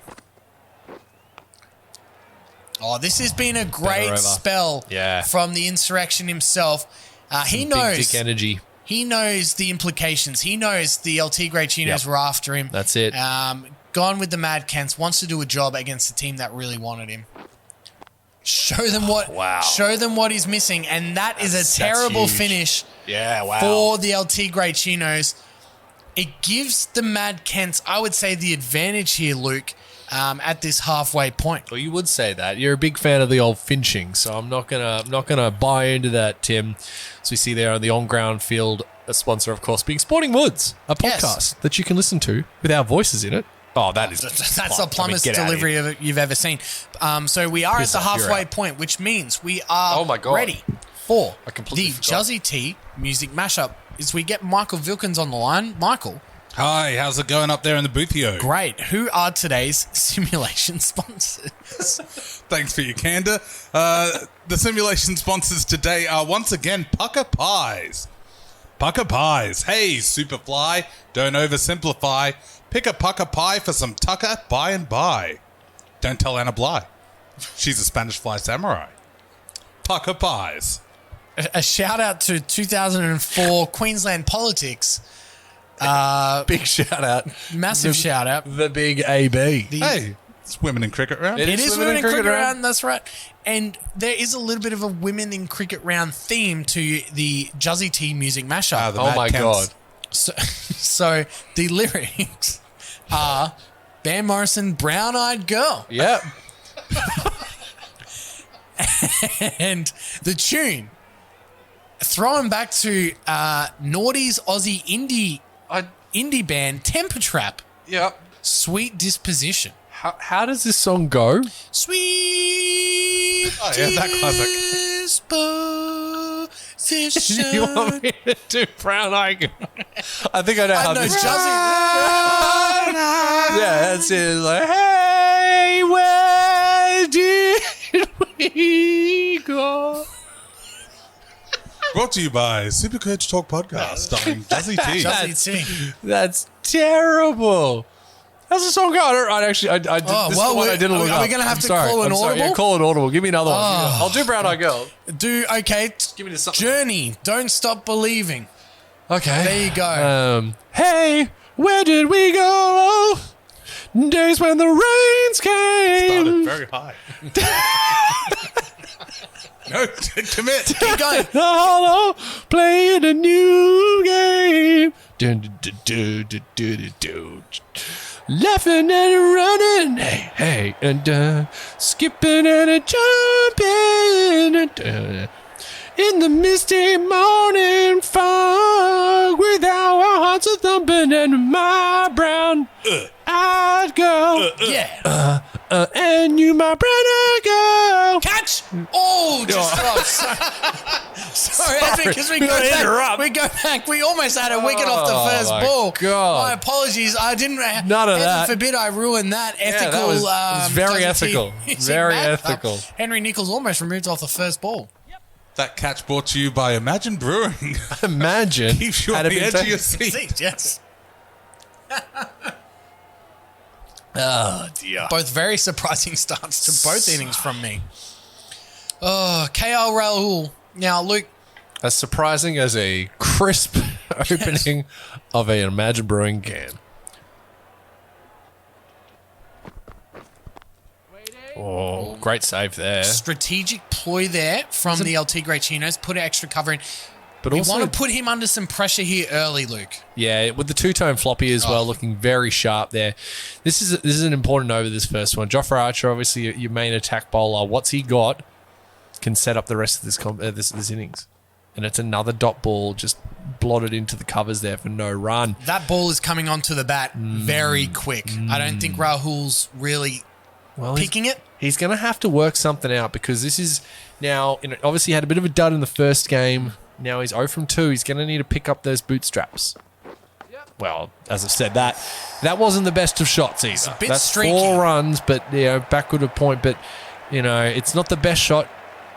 Oh, this has been a great over. spell from the insurrection himself. He knows. Big dick energy. He knows the implications. He knows the El Tigre Chinos were after him. That's it. Gone with the Mad Kents, wants to do a job against the team that really wanted him. Show them what he's missing, and that is a terrible huge. finish Yeah, for the El Tigre Chinos. It gives the Mad Kents, I would say, the advantage here, Luke, at this halfway point. Well, you would say that. You're a big fan of the old finching, so I'm not gonna buy into that, Tim. As we see there on the on-ground field, a sponsor, of course, being Sporting Woods, a podcast that you can listen to with our voices in it. Oh, that is that's the plumbest delivery you've ever seen. So we are at the halfway point, which means we are ready for the Juzzy T music mashup. As we get Michael Vilkins on the line. Michael. Hi, how's it going up there in the boothio? Great. Who are today's simulation sponsors? Thanks for your candor. The simulation sponsors today are once again Pucker Pies. Pucker Pies. Hey, Superfly, don't oversimplify. Pick a pucker pie for some tucker by and by. Don't tell Anna Bly. She's a Spanish fly samurai. Pucker Pies. A shout out to 2004 Queensland politics. big shout out. Massive shout out. The big AB. Hey, it's women in cricket round. It is women in cricket round. That's right. And there is a little bit of a women in cricket round theme to the Juzzy T music mashup. The Mad Kents. God. So the lyrics are Van Morrison, Brown Eyed Girl. Yep. And the tune, throwing back to Naughty's Aussie indie band Temper Trap. Yep. Sweet Disposition. How does this song go? Sweet that classic. Disposition. You want me to do Brown Eye Girl? I think I know how this Juzzy. Yeah, that's it. Like, hey, where did we go? Brought to you by Supercoach Talk Podcast, starring Juzzy T. Juzzy T. That's terrible. How's the song go? I did. This is the one I didn't look up. Are we going to have I'm to sorry. call an I'm sorry. audible? Yeah, call an audible. Give me another one. I'll do Brown Eye Girl. Okay. Give me something. Journey. Don't Stop Believing. Okay. There you go. Hey, where did we go? Days when the rains came. Started very high. No, commit. Keep going. Hello, playing a new game. Dun, dun, dun, dun, dun, dun, dun. Laughing and running, hey, and skipping and jumping. In the misty morning fog, with our hearts a thumping and my brown-eyed girl. Yeah. And you, my brown-eyed girl. Catch! Oh, just close. Sorry, because we go back. We go back. We almost had a wicket off the first my ball. God. My apologies. I didn't. None of that. Heaven forbid I ruined that ethical. that was very Juzzy T ethical. music Very matchup. ethical. Henry Nichols almost removed off the first ball. That catch brought to you by Imagine Brewing. Imagine. Keeps you had on it the been edge of taken- your seat. Yes. Oh, dear. Both very surprising starts to both innings from me. Oh, KL Rahul. Now, Luke. As surprising as a crisp opening of an Imagine Brewing can. Oh, great save there. Strategic ploy there from the El Tigre Chinos. Put an extra cover in. But We also, want to put him under some pressure here early, Luke. yeah, with the two-tone floppy as well, looking very sharp there. This is an important over, this first one. Jofra Archer, obviously your main attack bowler. What's he got? Can set up the rest of this innings. And it's another dot ball just blotted into the covers there for no run. That ball is coming onto the bat very quick. I don't think Rahul's really picking it. He's going to have to work something out because this is now, obviously had a bit of a dud in the first game. Now he's 0 from 2. He's going to need to pick up those bootstraps. Well, as I've said, that wasn't the best of shots either. It's a bit That's streaky. 4 runs, but backward a point. But it's not the best shot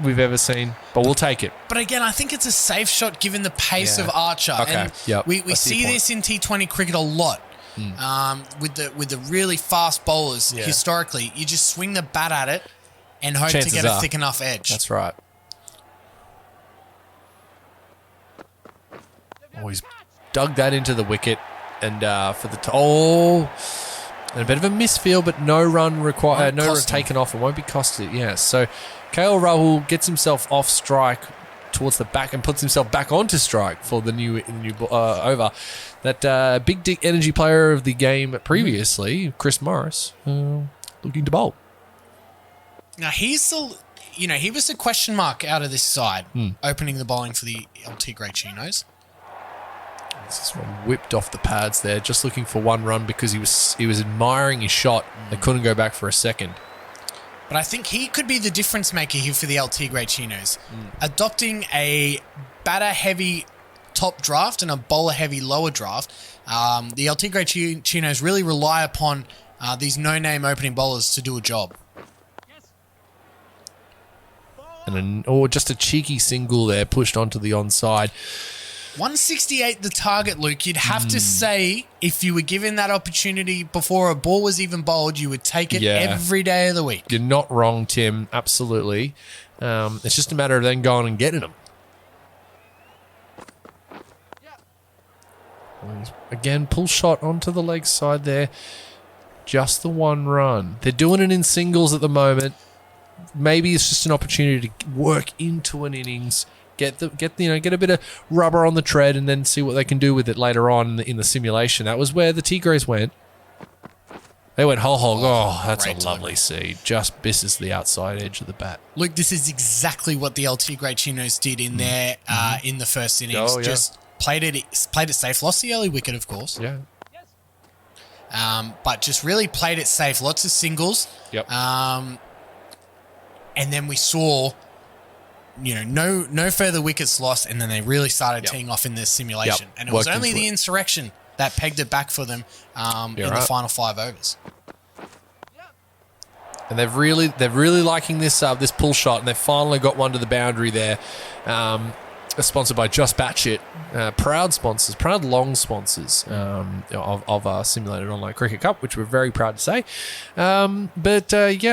we've ever seen, but we'll take it. But again, I think it's a safe shot given the pace of Archer. Okay. And Yep. we I see see your point. this in T20 cricket a lot. With the really fast bowlers historically, you just swing the bat at it and hope Chances to get a are. thick enough edge. That's right. Oh, he's dug that into the wicket, and for the and a bit of a misfield, but no run required, no run cost him. taken off. It won't be costed. Yeah, so KL Rahul gets himself off strike towards the back and puts himself back onto strike for the new over. That big dick energy player of the game previously, Chris Morris, looking to bowl. Now he was the question mark out of this side, opening the bowling for the El Tigre Chinos. This one whipped off the pads there, just looking for one run because he was admiring his shot. They couldn't go back for a second. But I think he could be the difference maker here for the El Tigre Chinos. Adopting a batter-heavy top draft and a bowler-heavy lower draft, the El Tigre Chinos really rely upon these no-name opening bowlers to do a job. And just a cheeky single there pushed onto the onside. 168 the target, Luke. You'd have to say if you were given that opportunity before a ball was even bowled, you would take it every day of the week. You're not wrong, Tim. Absolutely. It's just a matter of then going and getting them. Again, pull shot onto the leg side there. Just the one run. They're doing it in singles at the moment. Maybe it's just an opportunity to work into an innings. Get a bit of rubber on the tread and then see what they can do with it later on in the simulation. That was where the Tigres went. They went whole hog. Oh, that's a great lovely seed. Just misses the outside edge of the bat. Luke, this is exactly what the El Tigre Chinos did in there in the first innings. Oh, yeah. Just played it safe. Lost the early wicket, of course. Yeah. But just really played it safe. Lots of singles. Yep. And then we saw, no further wickets lost, and then they really started teeing off in this simulation. Yep. And it was Worked only into the it. insurrection that pegged it back for them in the right. final 5 overs. And they're really liking this pull shot, and they've finally got one to the boundary there. Sponsored by Just Batshit, proud long sponsors of Simulated Online Cricket Cup, which we're very proud to say.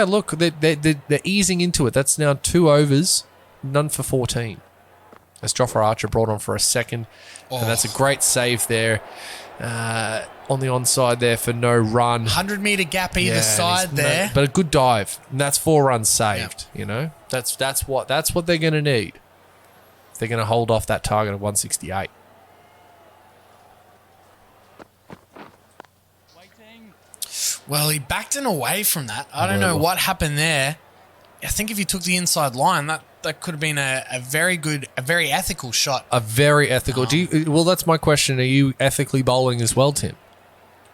Look, they're easing into it. That's now 2 overs, none for 14. As Jofra Archer brought on for a second, and that's a great save there on the onside there for no run. 100-metre gap either side there. But a good dive, and that's 4 runs saved. That's what they're going to need. They're going to hold off that target of 168. Well, he backed and away from that. I don't know what happened there. I think if you took the inside line, that could have been a very ethical shot. A very ethical. Well, that's my question. Are you ethically bowling as well, Tim?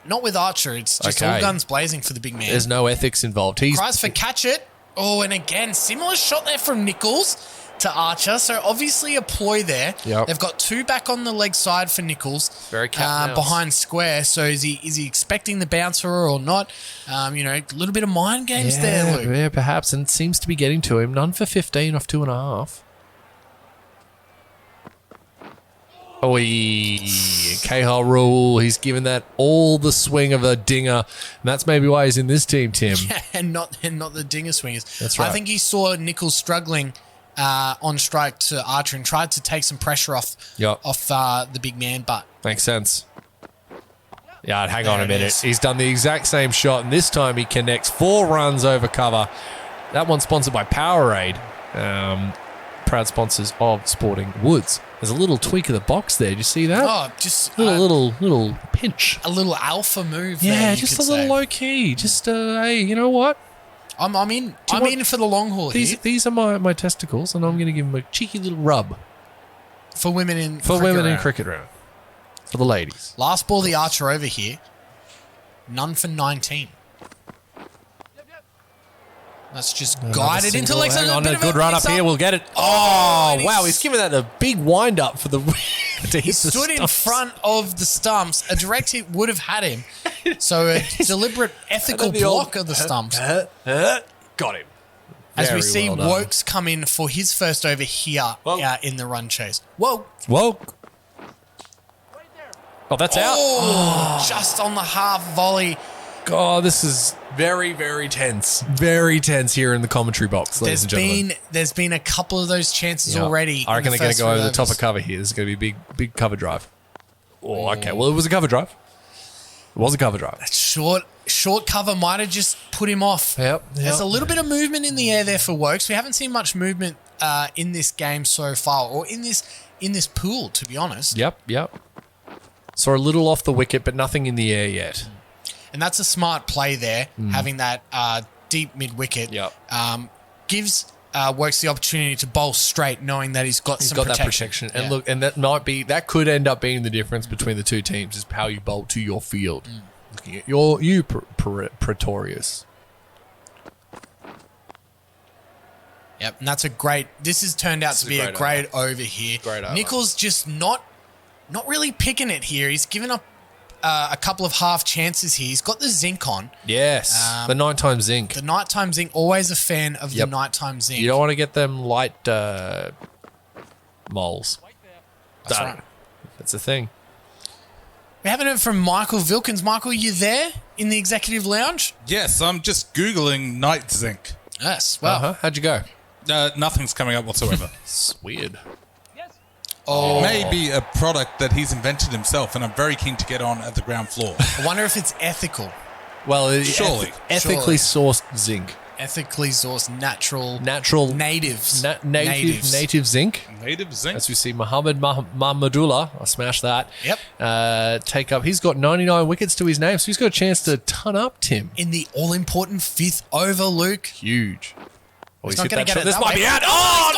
Not with Archer. It's just all guns blazing for the big man. There's no ethics involved. Cries for catch it. Oh, and again, similar shot there from Nichols to Archer. So obviously a ploy there. Yep. They've got 2 back on the leg side for Nichols. Very cat and mouse. Behind square. So is he expecting the bouncer or not? A little bit of mind games there, Luke. Yeah, perhaps. And it seems to be getting to him. None for 15 off 2.5. Cahill rule. He's given that all the swing of a dinger, and that's maybe why he's in this team, Tim. Yeah, and not the dinger swingers. That's right. I think he saw Nichols struggling on strike to Archer and tried to take some pressure off the big man, but Makes sense. Yeah, hang on There a it minute. is. He's done the exact same shot, and this time he connects 4 runs over cover. That one's sponsored by Powerade, proud sponsors of Sporting Woods. There's a little tweak of the box there. Did you see that? just Little pinch. a little alpha move. Yeah, there, you just a could little say. low key. Just hey, you know what? I'm in. you I'm want- in for the long haul here These are my testicles, and I'm going to give them a cheeky little rub for women in for women in round. cricket round. For the ladies. Last ball, the Archer over here. None for 19. That's just guided into legs. Hang on, bit a of good run up mix-up. here. We'll get it. Oh, Wow, he's given that a big wind up for the. He stood in front of the stumps. A direct hit would have had him. So a deliberate ethical the old- block of the stumps. Got him. As we Very see well done. Wokes come in for his first over here in the run chase. Whoa. Whoa. Oh, that's out. Oh, just on the half volley. God, this is very, very tense. Very tense here in the commentary box, ladies and gentlemen. There's been a couple of those chances Yeah. already. I reckon in they're going the to go over the first top three of cover here. This is going to be a big cover drive. Oh, okay. Well, it was a cover drive. It was a cover drive. overs. Short cover might have just put him off. Yep. There's a little bit of movement in the air there for Wokes. We haven't seen much movement in this game so far, or in this pool, to be honest. Yep. Saw a little off the wicket, but nothing in the air yet. And that's a smart play there, having that deep mid wicket. Yep. Gives Wokes the opportunity to bowl straight, knowing that he's got He's some got protection. that protection. And Yeah. look, and that could end up being the difference between the two teams is how you bowl to your field. Looking at you Pretorius. Yep, and this has turned out to be a great over here. Great over. Nichols just not really picking it here. He's given up a couple of half chances here. He's got the zinc on. Yes, the nighttime zinc. The nighttime zinc, always a fan of the nighttime zinc. You don't want to get them light moles. That's right. That's the thing. We haven't heard from Michael Vilkins. Michael, you there in the executive lounge? Yes, I'm just Googling night zinc. Yes. Well, How'd you go? Nothing's coming up whatsoever. It's weird. Maybe a product that he's invented himself, and I'm very keen to get on at the ground floor. I wonder if it's ethical. Well, Surely. ethically sourced zinc. Ethically sourced, natural natives. Native zinc. Native zinc. As we see Muhammad Mahmudullah, I smashed that. Yep. Take up. He's got 99 wickets to his name, so he's got a chance to ton up Tim. In the all-important 5th over, Luke. Huge. Oh, He's not hit gonna that get shot. it This that might way. be out. Oh,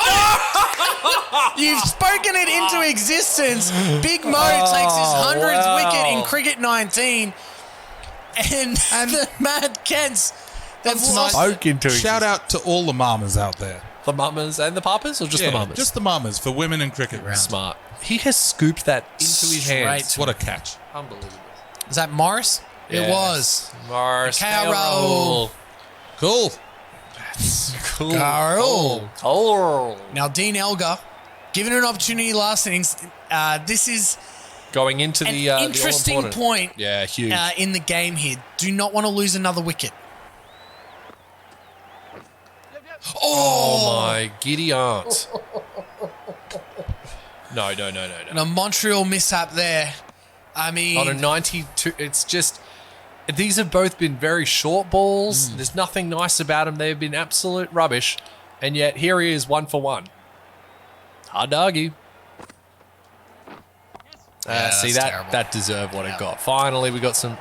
You've spoken it into existence. Big Mo takes his 100th wicket in Cricket 19. And the Mad Kents, they've lost. Spoke into Shout out to all the mamas out there. the mamas and the papas, or just the mamas? Just the mamas for women in cricket. Smart. He has scooped that into his hands. Straight. What a catch. Unbelievable. Was that Morris? It Yes. was. Morris Carroll. Cool. Cool. Carroll. Oh. Now, Dean Elgar, given an opportunity last innings, this is Going into an the interesting all-important. point Yeah, huge. in the game here. Do not want to lose another wicket. Oh my giddy aunt. No. And a Montreal mishap there. I mean, On a 92, it's just, these have both been very short balls. There's nothing nice about them. They've been absolute rubbish. And yet here he is, 1 for 1. Hard to argue. See, that's terrible. that deserved what it got. Finally, we got some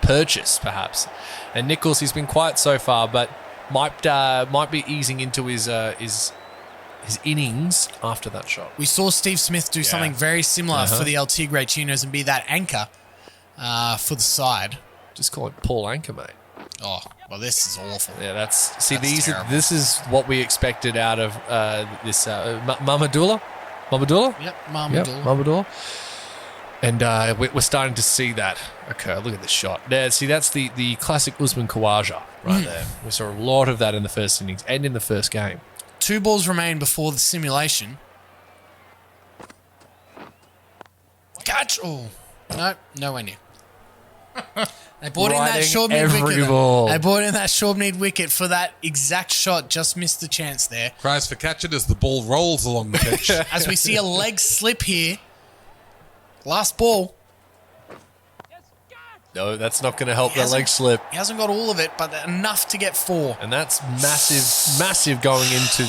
purchase, perhaps. And Nichols, he's been quiet so far, but might be easing into his innings after that shot. we saw Steve Smith do something very similar for the El Tigre Chinos and be that anchor for the side. Just call it Paul Anchor, mate. Oh, well, this is awful. Yeah, that's terrible. this is what we expected out of this Mamadullah. Mamadullah? Yep, Yep, Marmadou. Mamadullah. And we're starting to see that occur. Look at this shot. There, see, that's the classic Usman Khawaja right there. We saw a lot of that in the first innings and in the first game. 2 balls remain before the simulation. catch. Oh, no, nowhere near. They brought in that Riding short mid every wicket. ball. They brought in that short mid wicket for that exact shot. Just missed the chance there. Cries for catch it as the ball rolls along the pitch. As we see a leg slip here. Last ball. No, that's not going to help the hasn't- leg slip. He hasn't got all of it, but enough to get 4. And that's massive going into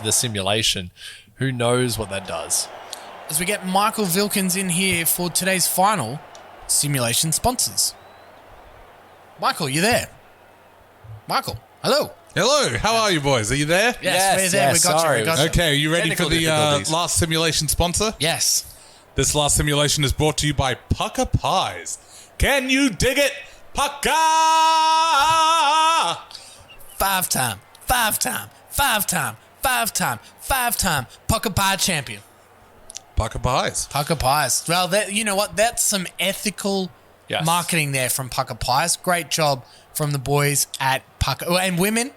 the simulation. Who knows what that does? As we get Michael Vilkins in here for today's final simulation sponsors. Michael, you there? Michael, hello. Hello, how are you boys? Are you there? Yes, we're there. We got sorry. you. We got you. Okay, are you ready Technical for the difficulties. last simulation sponsor? Yes. This last simulation is brought to you by Pucker Pies. Can you dig it, Pucker? 5-time Pucker Pie champion. Pucker Pies. Pucker Pies. Well, you know what? That's some ethical Yes. marketing there from Pucker Pies. Great job from the boys at Pucker, and women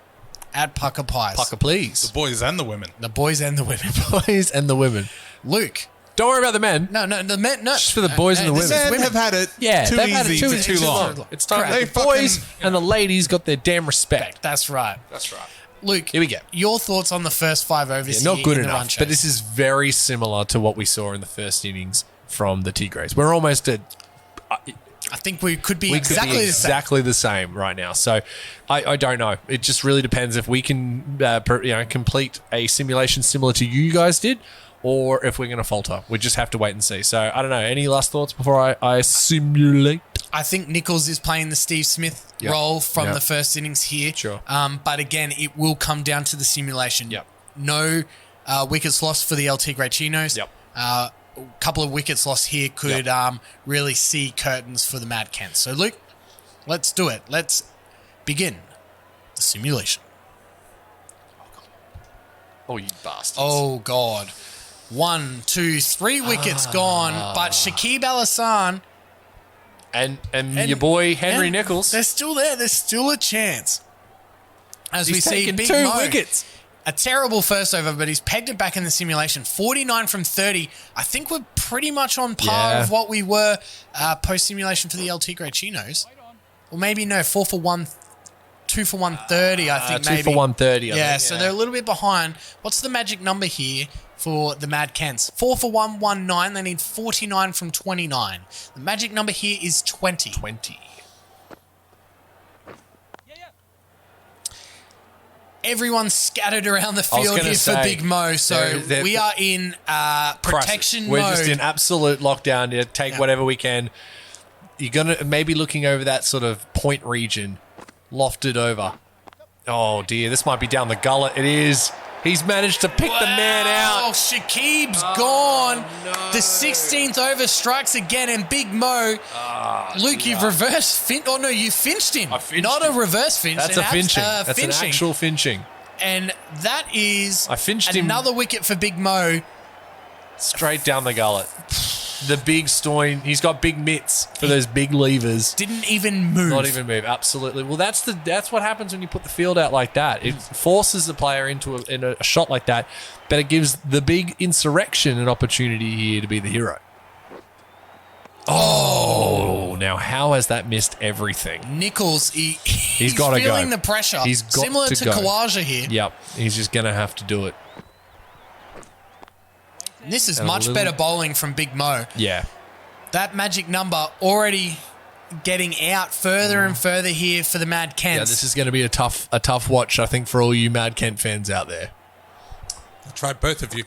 at Pucker Pies. Pucker, please. Boys and the women. The boys and the women. Boys and the women. Luke. Don't worry about the men. No, the men. No, Just for the boys and the this women. is Men have had it too they've had it easy for too long. It's time. Correct. The boys and the ladies got their damn respect. That's right. That's right. Luke, Here we go. Your thoughts on the first 5 overs? Not here good in the run enough, chase? but this is very similar to what we saw in the first innings from the Tigres. We're almost at. I think we could be We exactly could be the same. exactly the same right now. So I don't know. It just really depends if we can complete a simulation similar to you guys did, or if we're going to falter. We just have to wait and see. So I don't know. Any last thoughts before I simulate? I think Nichols is playing the Steve Smith Yep. role from Yep. the first innings here. Sure. But again, it will come down to the simulation. Yep. No wickets lost for the El Tigre Chinos. Yep. A couple of wickets lost here could really see curtains for the Mad Kents. So, Luke, let's do it. Let's begin the simulation. Oh, you bastards. Oh, God. 1, 2, 3 wickets gone, but Shakib Al Hassan And your boy Henry and Nichols. They're still there. There's still a chance. As we He's see, taken Big 2 Mo, wickets. a terrible first over, but he's pegged it back in the simulation. 49 from 30. I think we're pretty much on par Yeah. of what we were post-simulation for the El Tigre Chinos. Or maybe, no, 4 for 1, 2 for 130, I think 2 maybe. for 130. I Yeah, think. so they're a little bit behind. What's the magic number here for the Mad Kents? 4 for 119. They need 49 from 29. The magic number here is 20. 20. Everyone's scattered around the I was field gonna here for say, Big Mo, so they're- we are in protection We're mode. just in absolute lockdown. Yeah, take Yeah. whatever we can. You're gonna maybe looking over that sort of point region, lofted over. Oh dear, this might be down the gullet. It is. He's managed to pick the man Oh, out. Shakib's gone. The 16th over strikes again, and Big Mo. Luke, you've reverse fin. Oh no, you finched him. I finched Not him. a reverse finch. That's an a finching. That's finching. an actual finching. And that is I finched him. another wicket for Big Mo. Straight down the gullet. The big Stoin. He's got big mitts for those big levers. Didn't even move. Not even move. Absolutely. Well, that's what happens when you put the field out like that. It forces the player into a shot like that, but it gives the big insurrection an opportunity here to be the hero. Oh, now how has that missed everything? Nichols, he's gotta go. feeling the pressure. He's got Similar to to go. Kawaja here. Yep, he's just going to have to do it. And this is And a much little- better bowling from Big Mo. Yeah. That magic number already getting out further and further here for the Mad Kents. Yeah, this is going to be a tough watch, I think, for all you Mad Kent fans out there. I'll try both of you.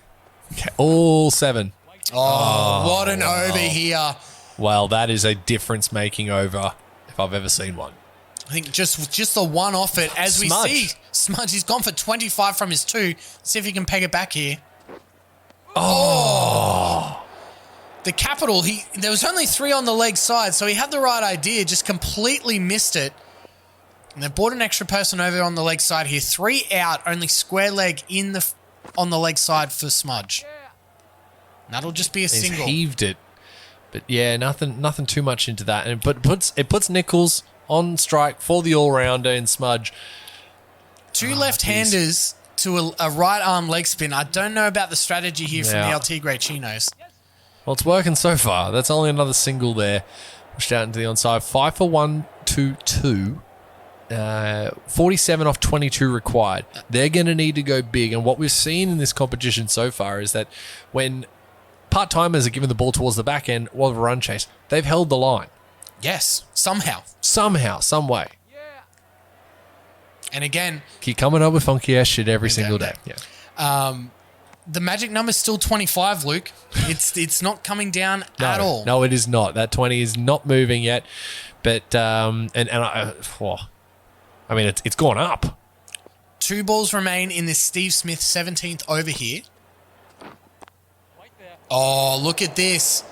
Okay, all 7. What an over here. Well, that is a difference-making over if I've ever seen one. I think just the one off it. As we Smudge. see, Smudge, he's gone for 25 from his 2. See if he can peg it back here. Oh. The capital, there was only 3 on the leg side, so he had the right idea, just completely missed it. And they brought an extra person over on the leg side here. 3 out, only square leg on the leg side for Smudge. And that'll just be a He's single. heaved it. But yeah, nothing too much into that. And it puts Nichols on strike for the all-rounder in Smudge. 2 left-handers to a right arm leg spin. I don't know about the strategy here from Yeah. the El Tigre Chinos. Well, it's working so far. That's only another single there. Pushed out into the onside. 5 for 1, 2-2. 47 off 22 required. They're going to need to go big. And what we've seen in this competition so far is that when part-timers are given the ball towards the back end while the run chase, they've held the line. Yes, somehow. Somehow, some way. And again, Keep coming up with funky ass shit every single day. Yeah. the magic number's still 25, Luke. It's not coming down at all. No, it is not. That 20 is not moving yet. But I mean, it's gone up. 2 balls remain in this Steve Smith 17th over here. Oh, look at this.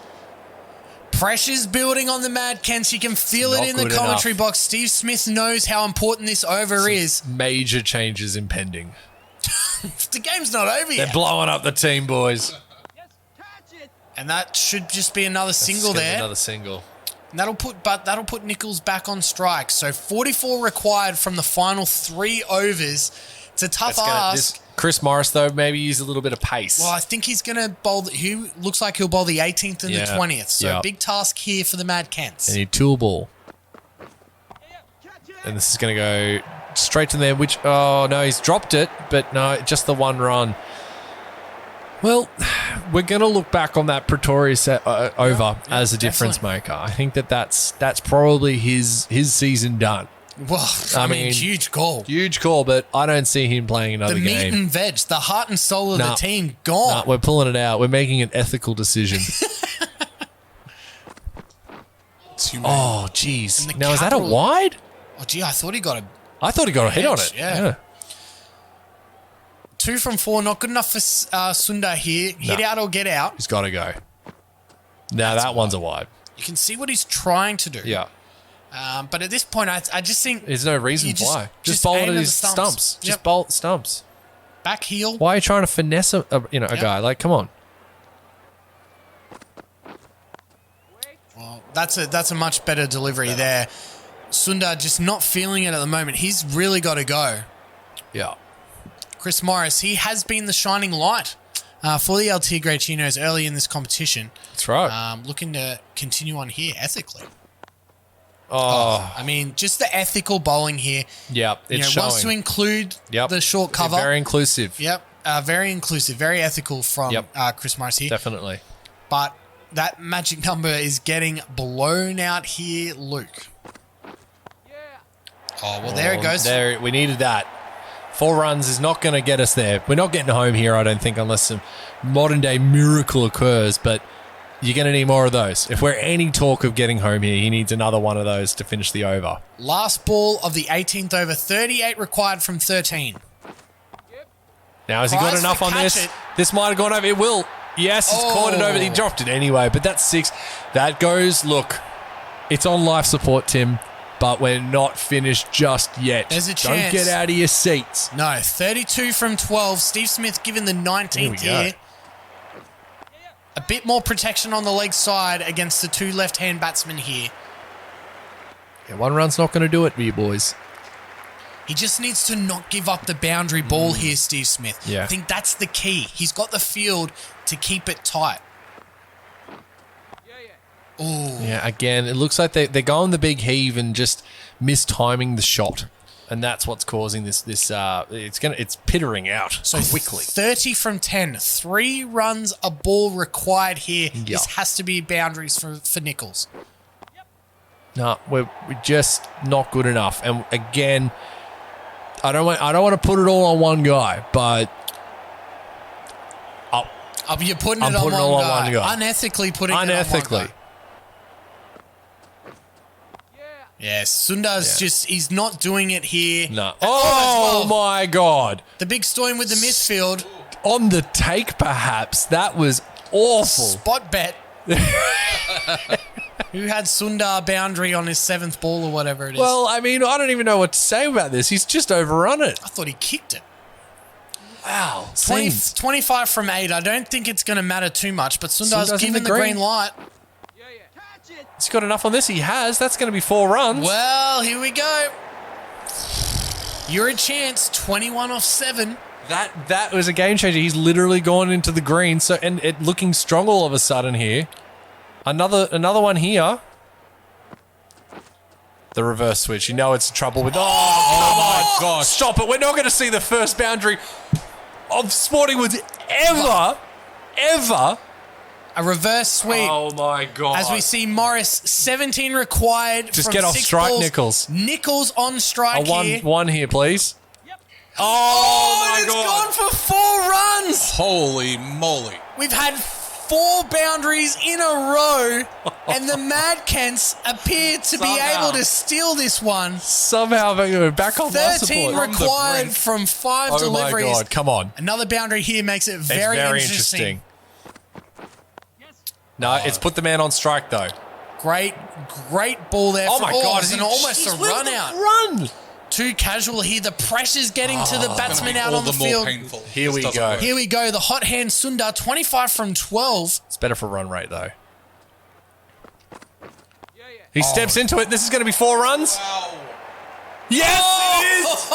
Pressure's building on the Mad Kents. You can feel it in the commentary box. Steve Smith knows how important this over is. Major changes impending. The game's not over yet. They're blowing up the team, boys. And that should just be another single That's gonna be there. Another single. And that'll put Nichols back on strike. So 44 required from the final 3 overs. It's a tough ask. Chris Morris, though, maybe use a little bit of pace. Well, I think he's going to bowl. He looks like he'll bowl the 18th and the 20th. So big task here for the Mad Kents. They need 2 ball. And this is going to go straight to there, which, oh, no, he's dropped it. But no, just the 1 run. Well, we're going to look back on that Pretoria over as a difference maker. I think that's probably his season done. Well, I mean, huge call. Huge call, but I don't see him playing another game. The meat and veg, the heart and soul of the team, gone. Nah, we're pulling it out. We're making an ethical decision. Oh, jeez. Now, is that a wide? Oh, gee, I thought he got a hit on it. Yeah. 2 from 4, not good enough for Sundar here. Hit out or get out. He's got to go. Now, that one's a wide. You can see what he's trying to do. Yeah. But at this point, I just think... There's no reason why. Just bowl it at his stumps. Just bowl at the stumps. Back heel. Why are you trying to finesse a guy? Like, come on. Well, that's a much better delivery there. Sundar just not feeling it at the moment. He's really got to go. Yeah. Chris Morris, he has been the shining light for the Tigre Chinos early in this competition. That's right. Looking to continue on here ethically. Oh. I mean, just the ethical bowling here. Yep, it's showing. Wants to include the short cover. Very inclusive. Yep, very inclusive, very ethical from Chris Morris here. Definitely. But that magic number is getting blown out here, Luke. Oh, well, there it goes. There, we needed that. 4 runs is not going to get us there. We're not getting home here, I don't think, unless some modern-day miracle occurs, but you're going to need more of those. If we're any talk of getting home here, he needs another one of those to finish the over. Last ball of the 18th over, 38 required from 13. Now, has he got enough on this? This might have gone over. It will. Yes, it's caught it over. He dropped it anyway, but that's 6. That goes, look, it's on life support, Tim, but we're not finished just yet. There's a chance. Don't get out of your seats. No, 32 from 12. Steve Smith given the 19th here. A bit more protection on the leg side against the 2 left-hand batsmen here. Yeah, 1 run's not going to do it for you boys. He just needs to not give up the boundary ball here, Steve Smith. Yeah. I think that's the key. He's got the field to keep it tight. Ooh. Yeah, again, it looks like they're going the big heave and just mistiming the shot. And that's what's causing this it's pittering out so quickly. 30 from 10. 3 runs a ball required here. Yep. This has to be boundaries for Nichols. No, we're just not good enough. And again, I don't want to put it all on one guy, but you're putting it on one guy. Unethically putting it on one guy. Yes, Sundar's he's not doing it here. No. Oh, my God. The big storm with the misfield. On the take, perhaps. That was awful. Spot bet. Who had Sundar boundary on his 7th ball or whatever it is? Well, I mean, I don't even know what to say about this. He's just overrun it. I thought he kicked it. Wow. 25 from 8. I don't think it's going to matter too much, but Sundar's given the green light. He's got enough on this. He has. That's going to be 4 runs. Well, here we go. You're a chance. 21 off 7. That was a game changer. He's literally gone into the green, so and it looking strong all of a sudden here. Another one here. The reverse switch. You know it's trouble with. Oh my gosh! Stop it! We're not going to see the first boundary of Sporting Woods ever. A reverse sweep. Oh my god! As we see Morris, 17 required. Just from get off 6 strike, balls. Nichols. Nichols on strike here. One here, please. Oh, my it's God. gone for 4 runs. Holy moly. We've had 4 boundaries in a row, and the Mad Kents appear to be Somehow. able to steal this one. Somehow we're back on life 13 support. required from 5 Oh deliveries. my god! Come on. Another boundary here makes it It's very, interesting. No, it's put the man on strike though. Great ball there. Oh for my god! and almost a run out. Run! Too casual here. The pressure's getting to the batsman out all on the the more field. painful. Here we This doesn't go. work. Here we go. The hot hand Sundar, 25 from 12. It's better for run rate though. He steps into it. This is going to be 4 runs. Yes, it is.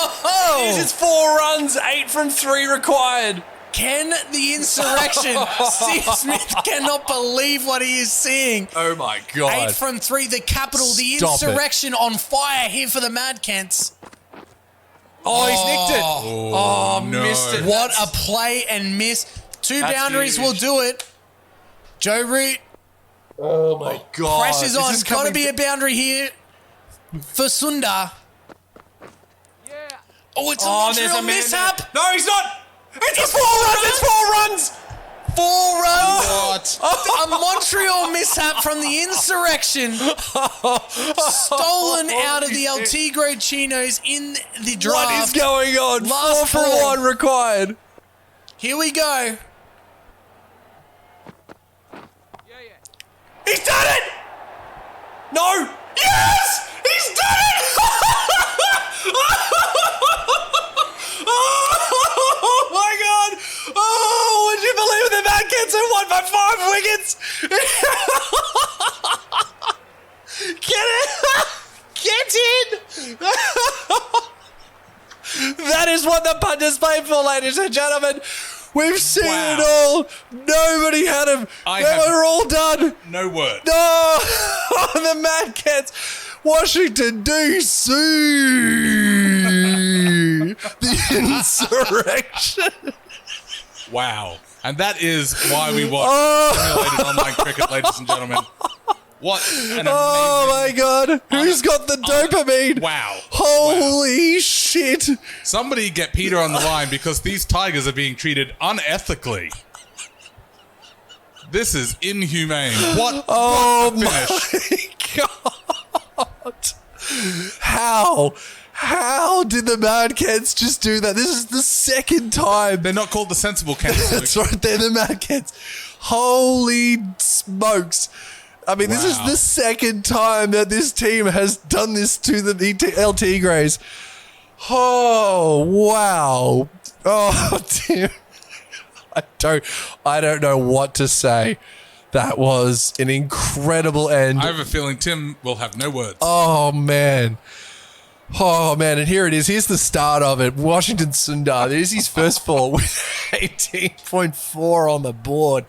It is. It's 4 runs. 8 from 3 required. Can the insurrection? Steve Smith cannot believe what he is seeing. Oh my god! 8 from 3. The capital. The Stop it. insurrection on fire here for the Mad Kents. Oh, he's nicked it. Oh, no. missed it. What a play and miss. 2 That's boundaries huge. will do it. Joe Root. Oh my god! Pressure's This on. is Got to coming be a boundary here for Sundar. Oh, it's a Montreal mishap. No, he's not. It's 4 runs. It's 4 runs. 4 runs. What? A Montreal mishap from the insurrection. Stolen out of the El Tigre Chinos in the draft. What is going on? Last 4 for ball. 1 required. Here we go. He's done it. No. Yes, he's done it. Oh my god! Oh, would you believe it? The Mad Kents have won by 5 wickets? Get it! Get in! That is what the punters paid for, ladies and gentlemen. We've seen Wow. it all. Nobody had him. I They have- were all done. No word. No! The Mad Cats. Washington D.C. The insurrection. Wow. And that is why we watch simulated online cricket, ladies and gentlemen. What an amazing... Oh my god. Who's got the dopamine? Wow. Holy shit. Somebody get Peter on the line because these Tigers are being treated unethically. This is inhumane. What Oh what a finish. my god. How did the Mad Cats just do that? This is the second time. They're not called the sensible Cats. That's right, they're the Mad Cats. Holy smokes. I mean, this is Wow. the second time that this team has done this to the El Tigres. Oh, wow. Oh, Tim. I don't know what to say. That was an incredible end. I have a feeling Tim will have no words. Oh, man. Oh, man. And here it is. Here's the start of it. Washington Sundar. There's his first ball with 18.4 on the board.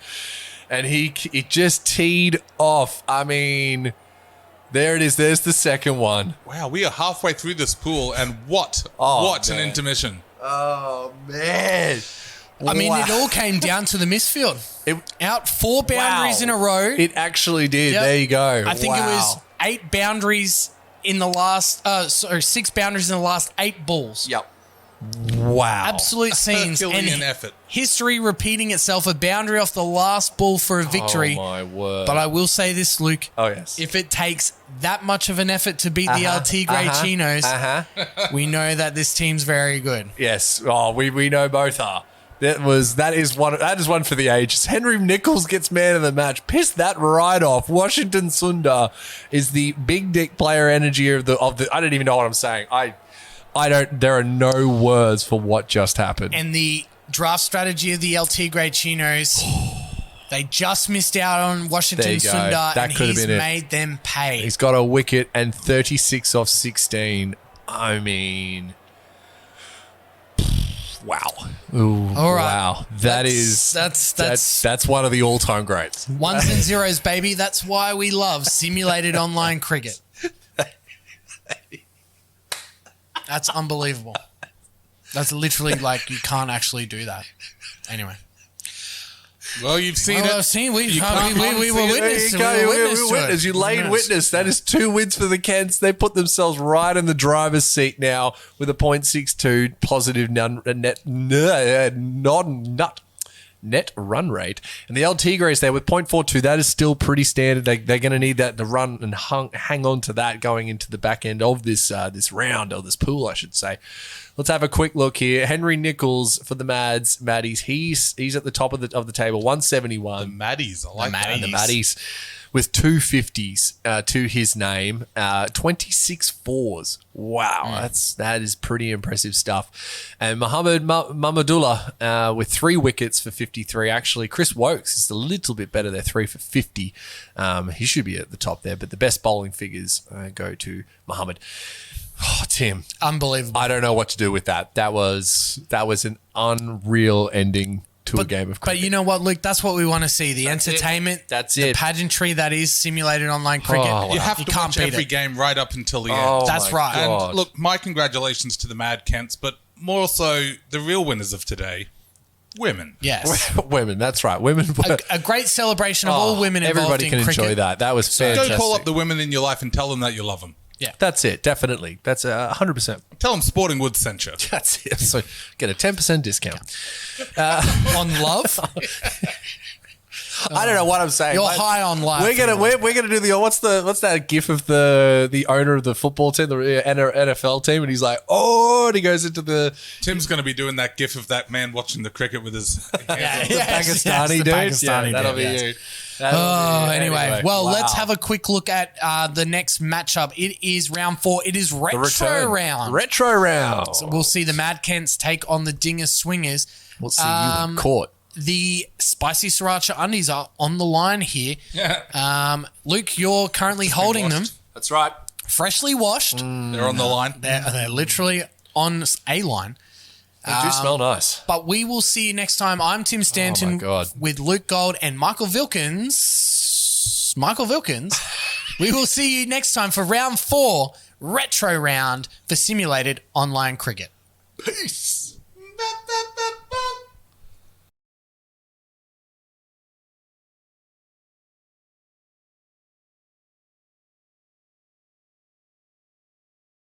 And he just teed off. I mean, there it is. There's the second one. Wow, we are halfway through this pool, and what an man. intermission. Oh, man. I mean, Wow. it all came down to the misfield. It- Out 4 boundaries Wow. in a row. It actually did. Yep. There you go. I think it was Wow. 8 boundaries in the last, 6 boundaries in the last 8 balls. Yep. Wow. Absolute scenes. Herculean And effort. history repeating itself. A boundary off the last ball for a victory. Oh, my word. But I will say this, Luke. Oh, yes. If it takes that much of an effort to beat the El Tigre Chinos, we know that this team's very good. Yes. Oh, we know both are. That is one for the ages. Henry Nichols gets man of the match. Pissed that right off. Washington Sundar is the big dick player energy of the I don't even know what I'm saying. I don't there are no words for what just happened. And the draft strategy of the El Tigre Chinos, they just missed out on Washington There you go. Sundar, That and could have he's been it. made them pay. He's got a wicket and 36 off 16. I mean, Wow. Ooh, All right. Wow. That's one of the all-time greats. Ones and zeros, baby. That's why we love simulated online cricket. That's unbelievable. That's literally like you can't actually do that. Anyway. Well, you've seen Well, it. I've seen we can't were unsee it. witness to There it. you We go. were witness to it. You laid witness. That is 2 wins for the Kents. They put themselves right in the driver's seat now with a .62 positive net run rate. And the El Tigres there with .42. That is still pretty standard. They're going to need that to run and hang on to that going into the back end of this round, or this pool, I should say. Let's have a quick look here. Henry Nichols for the Maddies. He's at the top of the table, 171. The Maddies. I like that. The Maddies with 250s to his name, 26 fours. Wow, that is pretty impressive stuff. And Mohamed Mamadullah with 3 wickets for 53. Actually, Chris Wokes is a little bit better there, 3 for 50. He should be at the top there, but the best bowling figures go to Mohamed. Oh, Tim, Unbelievable. I don't know what to do with that. That was an unreal ending to a game of cricket. But you know what, Luke? That's what we want to see. The entertainment. That's the it. pageantry that is simulated online cricket. Oh, wow. You have to can't watch beat every it. game right up until the Oh, end. That's my right. God. And look, my congratulations to the Mad Kents, but more so the real winners of today, women. Yes. Women, that's right. Women. A great celebration of all women involved Everybody in can cricket. enjoy that. That was fantastic. Go call up the women in your life and tell them that you love them. Yeah. That's it. Definitely. That's 100%. Tell them Sporting Woods sent you. That's it. So get a 10% discount. On love? I don't know what I'm saying. You're mate. high on life. We're gonna do the what's that gif of the owner of the football team, the NFL team, and he's like, oh, and he goes into the Tim's going to be doing that gif of that man watching the cricket with his hands Yeah, up. Pakistani the dude. Pakistani That'll dude, be yes. you. Anyway, well, wow. let's have a quick look at the next matchup. It is round 4. It is The retro return. round. Retro round. So we'll see the Mad Kents take on the Dinger Swingers. We'll see you in court. The Spicy Sriracha Undies are on the line here. Luke, you're currently holding them, That's right. freshly washed. They're on the line. They're literally on a line. They do smell nice. But we will see you next time. I'm Tim Stanton God. with Luke Gold and Michael Vilkins. We will see you next time for round 4, retro round for simulated online cricket. Peace.